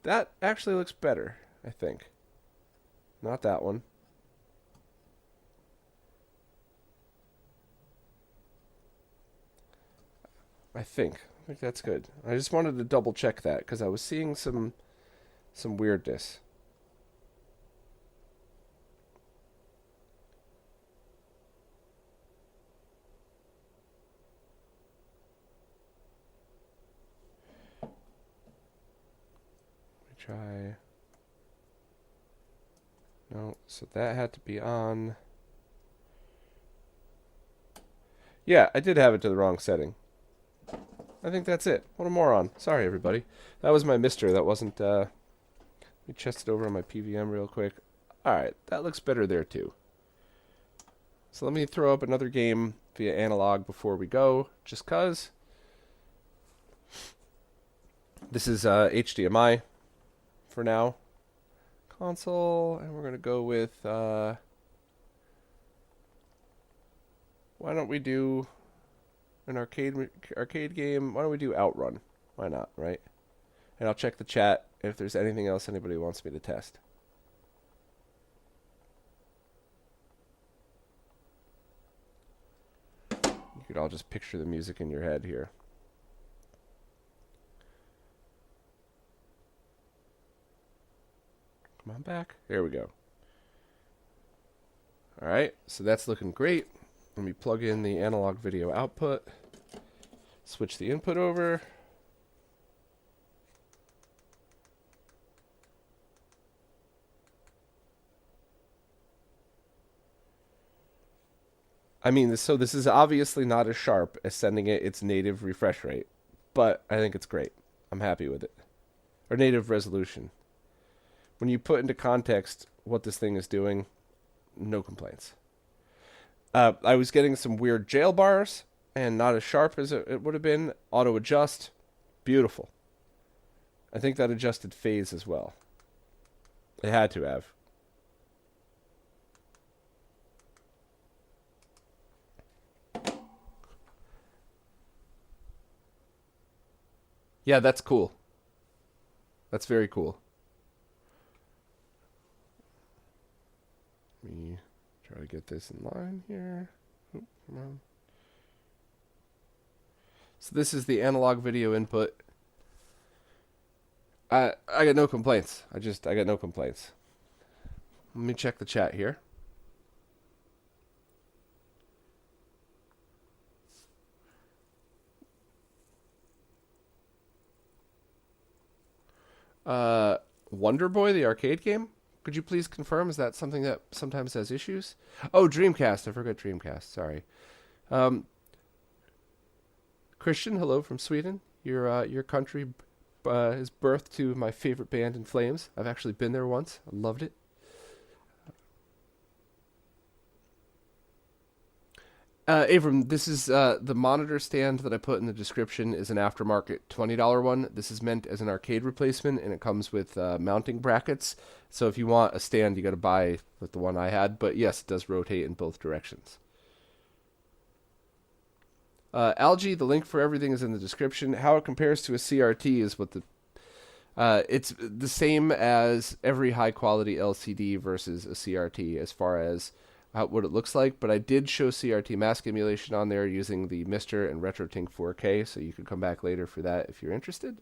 That actually looks better, I think. Not that one. I think that's good. I just wanted to double check that because I was seeing some weirdness. Let me try. No, so that had to be on. Yeah, I did have it to the wrong setting. I think that's it. What a moron. Sorry, everybody. That was my mister. That wasn't, let me chest it over on my PVM real quick. Alright, that looks better there, too. So let me throw up another game via analog before we go, just cause. This is HDMI for now. Console, and we're going to go with, why don't we do an arcade game? Why don't we do Outrun? Why not, right? And I'll check the chat if there's anything else anybody wants me to test. You could all just picture the music in your head here. Come on back. There we go. Alright, so that's looking great. Let me plug in the analog video output. Switch the input over. I mean, so this is obviously not as sharp as sending it its native refresh rate, but I think it's great. I'm happy with it. Or native resolution. When you put into context what this thing is doing, no complaints. I was getting some weird jail bars, and not as sharp as it would have been. Auto adjust, beautiful. I think that adjusted phase as well. It had to have. Yeah, that's cool. That's very cool. Let me try to get this in line here. Oop, come on. So this is the analog video input. I got no complaints. I got no complaints. Let me check the chat here. Wonder Boy, the arcade game? Could you please confirm? Is that something that sometimes has issues? Oh, Dreamcast. I forgot Dreamcast. Sorry. Christian, hello from Sweden. Your country is birth to my favorite band In Flames. I've actually been there once. I loved it. Abram, this is the monitor stand that I put in the description is an aftermarket $20 one. This is meant as an arcade replacement, and it comes with mounting brackets. So if you want a stand, you got to buy with the one I had. But yes, it does rotate in both directions. Algae, the link for everything is in the description. How it compares to a CRT is what the... it's the same as every high-quality LCD versus a CRT as far as what it looks like, but I did show CRT mask emulation on there using the Mister and RetroTink 4K, so you could come back later for that if you're interested.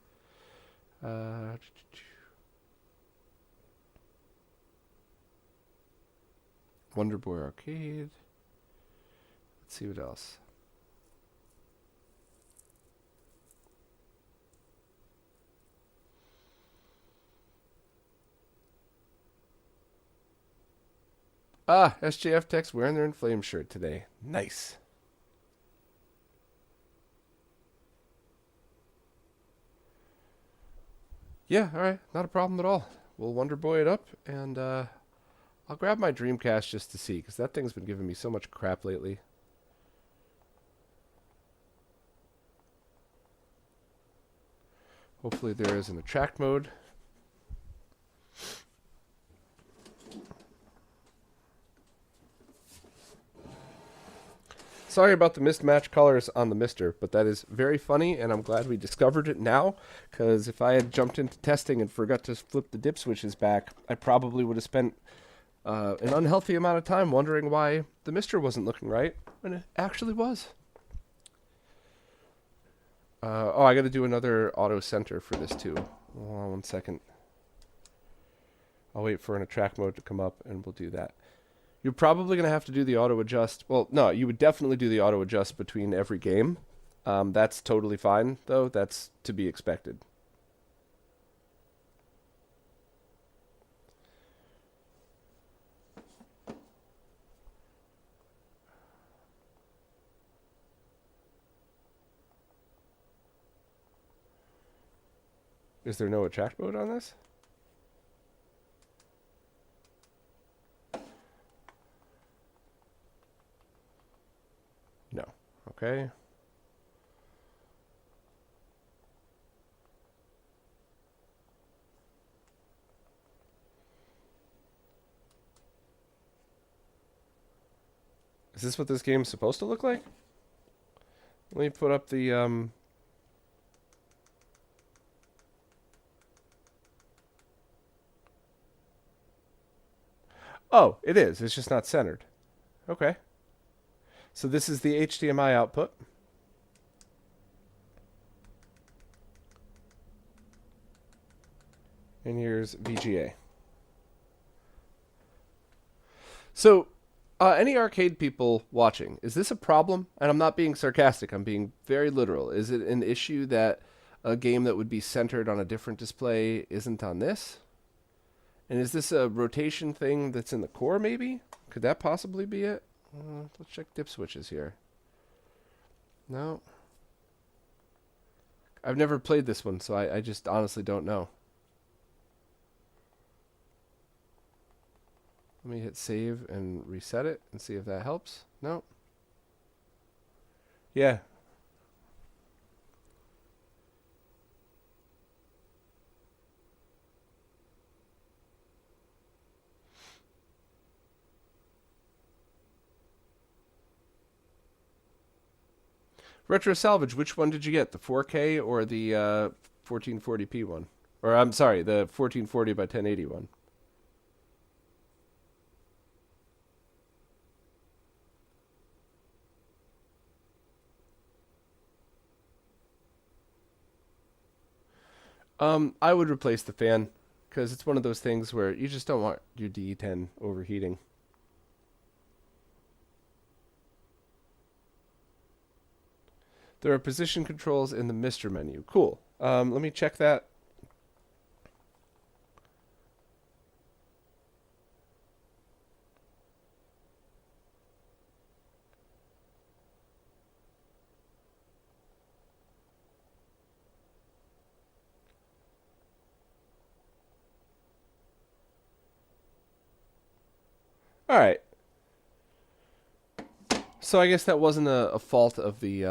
Wonder Boy Arcade. Let's see what else. Ah, SJF Tech's wearing their In Flames shirt today. Nice. Yeah, alright. Not a problem at all. We'll Wonder Boy it up, and I'll grab my Dreamcast just to see, because that thing's been giving me so much crap lately. Hopefully there is an attract mode. Sorry about the mismatched colors on the Mister, but that is very funny, and I'm glad we discovered it now, because if I had jumped into testing and forgot to flip the dip switches back, I probably would have spent an unhealthy amount of time wondering why the Mister wasn't looking right, when it actually was. Oh, I got to do another auto center for this too. Hold on 1 second. I'll wait for an attract mode to come up, and we'll do that. You're probably going to have to do the auto adjust. Well, no, you would definitely do the auto adjust between every game. That's totally fine, though. That's to be expected. Is there no attract mode on this? No. Okay. Is this what this game's supposed to look like? Let me put up the Oh, it is. It's just not centered. Okay. So this is the HDMI output. And here's VGA. So, any arcade people watching, is this a problem? And I'm not being sarcastic, I'm being very literal. Is it an issue that a game that would be centered on a different display isn't on this? And is this a rotation thing that's in the core, maybe? Could that possibly be it? Let's check dip switches here. No. I've never played this one, so I just honestly don't know. Let me hit save and reset it and see if that helps. No. Yeah. Retro Salvage, which one did you get? The 4K or the 1440p one? Or I'm sorry, the 1440 by 1080 one. I would replace the fan because it's one of those things where you just don't want your D10 overheating. There are position controls in the Mister menu. Cool. Let me check that. All right. So I guess that wasn't a fault of the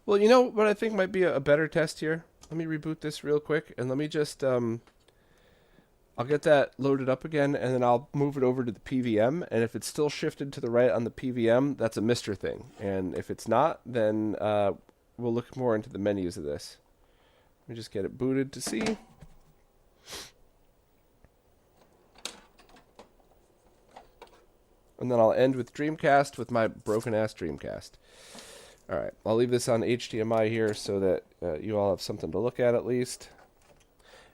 Well, you know what I think might be a better test here? Let me reboot this real quick and let me just I'll get that loaded up again and then I'll move it over to the PVM, and if it's still shifted to the right on the PVM, that's a Mister thing. And if it's not, then we'll look more into the menus of this. Let me just get it booted to see. And then I'll end with Dreamcast with my broken-ass Dreamcast. All right, I'll leave this on HDMI here so that you all have something to look at least.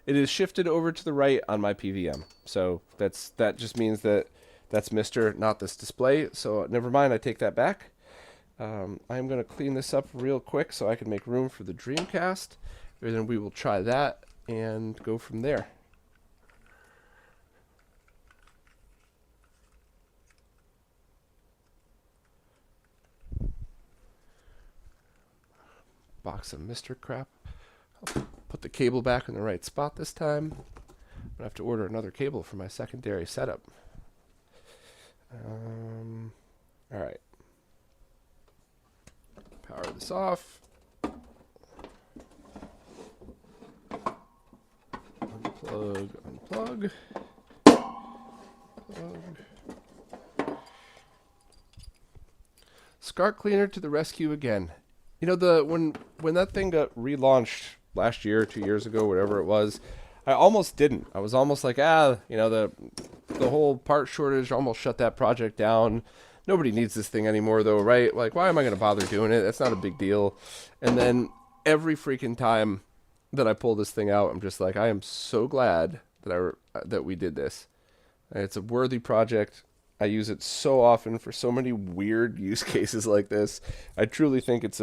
It is shifted over to the right on my PVM. So that just means that that's Mister, not this display. So never mind, I take that back. I'm going to clean this up real quick so I can make room for the Dreamcast. And then we will try that and go from there. Box of Mister crap. I'll put the cable back in the right spot this time. I'm going to have to order another cable for my secondary setup. Alright. Power this off. Unplug, unplug. Plug. SCART Cleaner to the rescue again. You know, when that thing got relaunched last year, 2 years ago, whatever it was, I almost didn't. I was almost like, you know, the whole part shortage almost shut that project down. Nobody needs this thing anymore, though, right? Like, why am I going to bother doing it? That's not a big deal. And then every freaking time that I pull this thing out, I'm just like, I am so glad that we did this. It's a worthy project. I use it so often for so many weird use cases like this. I truly think it's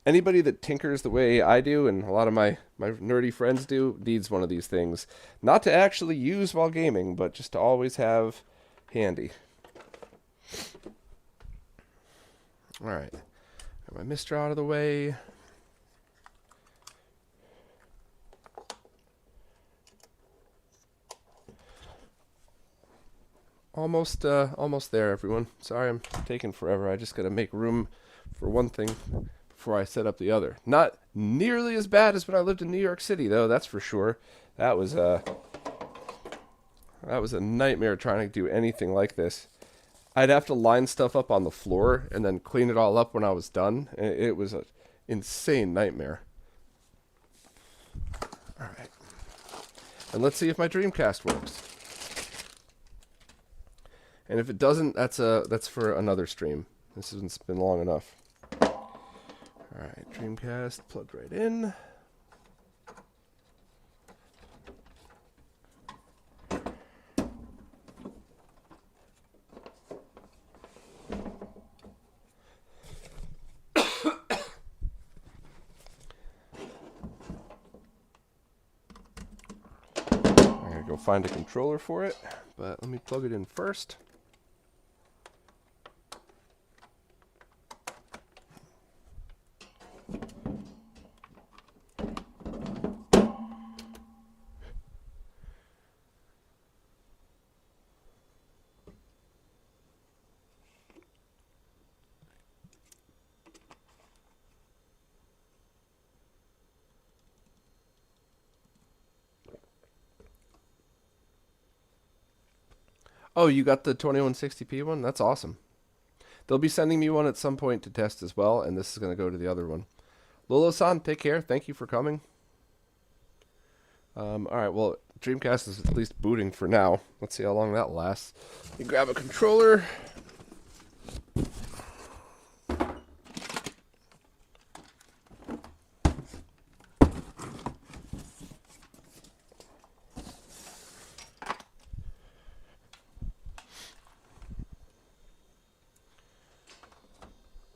anybody that tinkers the way I do, and a lot of my nerdy friends do, needs one of these things. Not to actually use while gaming, but just to always have handy. Alright. Got my Mister out of the way. Almost there, everyone. Sorry I'm taking forever. I just got to make room for one thing before I set up the other. Not nearly as bad as when I lived in New York City, though, that's for sure. That was a nightmare trying to do anything like this. I'd have to line stuff up on the floor and then clean it all up when I was done. It was an insane nightmare. All right. And let's see if my Dreamcast works. And if it doesn't, that's for another stream. This has been long enough. Alright, Dreamcast plugged right in. I'm going to go find a controller for it, but let me plug it in first. Oh, you got the 2160p one? That's awesome. they'll be sending me one at some point to test as well, and this is going to go to the other one. Lolo-san, take care. Thank you for coming. All right, well, Dreamcast is at least booting for now. Let's see how long that lasts. You grab a controller.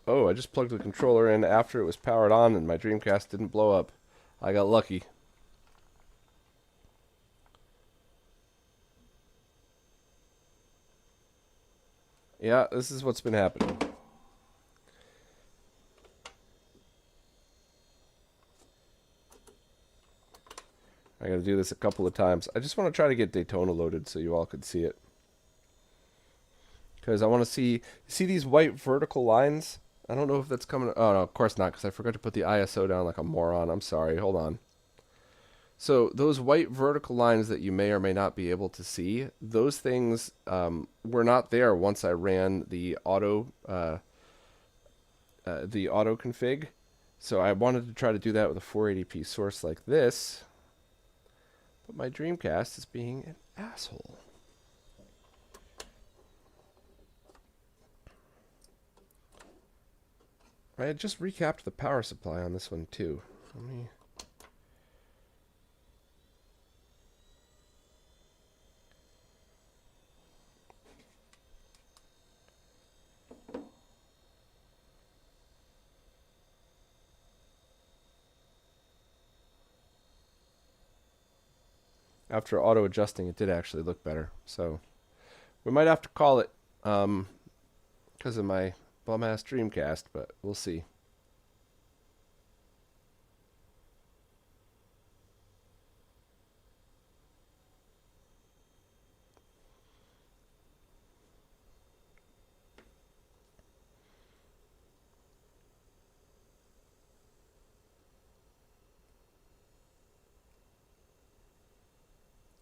Oh, I just plugged the controller in after it was powered on and my Dreamcast didn't blow up. I got lucky. Yeah, this is what's been happening. I gotta do this a couple of times. I just want to try to get Daytona loaded so you all could see it. Because I want to see these white vertical lines? I don't know if that's coming. Oh, no, of course not, because I forgot to put the ISO down like a moron. I'm sorry. Hold on. So those white vertical lines that you may or may not be able to see, those things were not there once I ran the auto config. So I wanted to try to do that with a 480p source like this. But my Dreamcast is being an asshole. I had just recapped the power supply on this one too. Let me... After auto-adjusting, it did actually look better. So we might have to call it because of my bum-ass Dreamcast, but we'll see.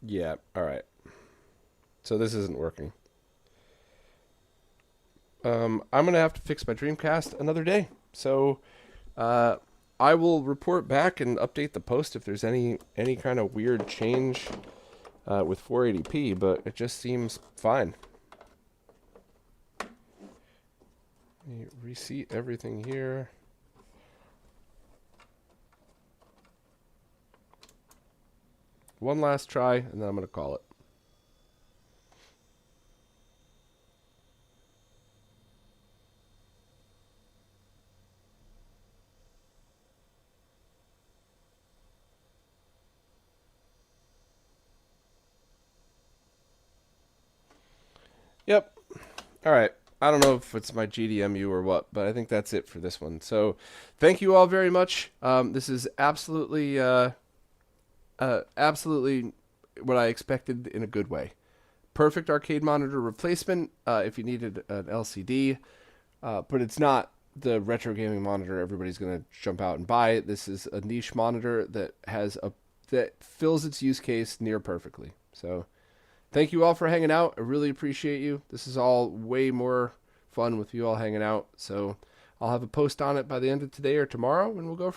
Yeah, alright. So this isn't working. I'm going to have to fix my Dreamcast another day. So I will report back and update the post if there's any kind of weird change with 480p, but it just seems fine. Let me reseat everything here. One last try, and then I'm going to call it. Yep. All right. I don't know if it's my GDMU or what, but I think that's it for this one. So thank you all very much. This is absolutely absolutely what I expected in a good way. Perfect arcade monitor replacement if you needed an LCD, but it's not the retro gaming monitor everybody's going to jump out and buy. This is a niche monitor that fills its use case near perfectly. So thank you all for hanging out. I really appreciate you. This is all way more fun with you all hanging out. So I'll have a post on it by the end of today or tomorrow, and we'll go from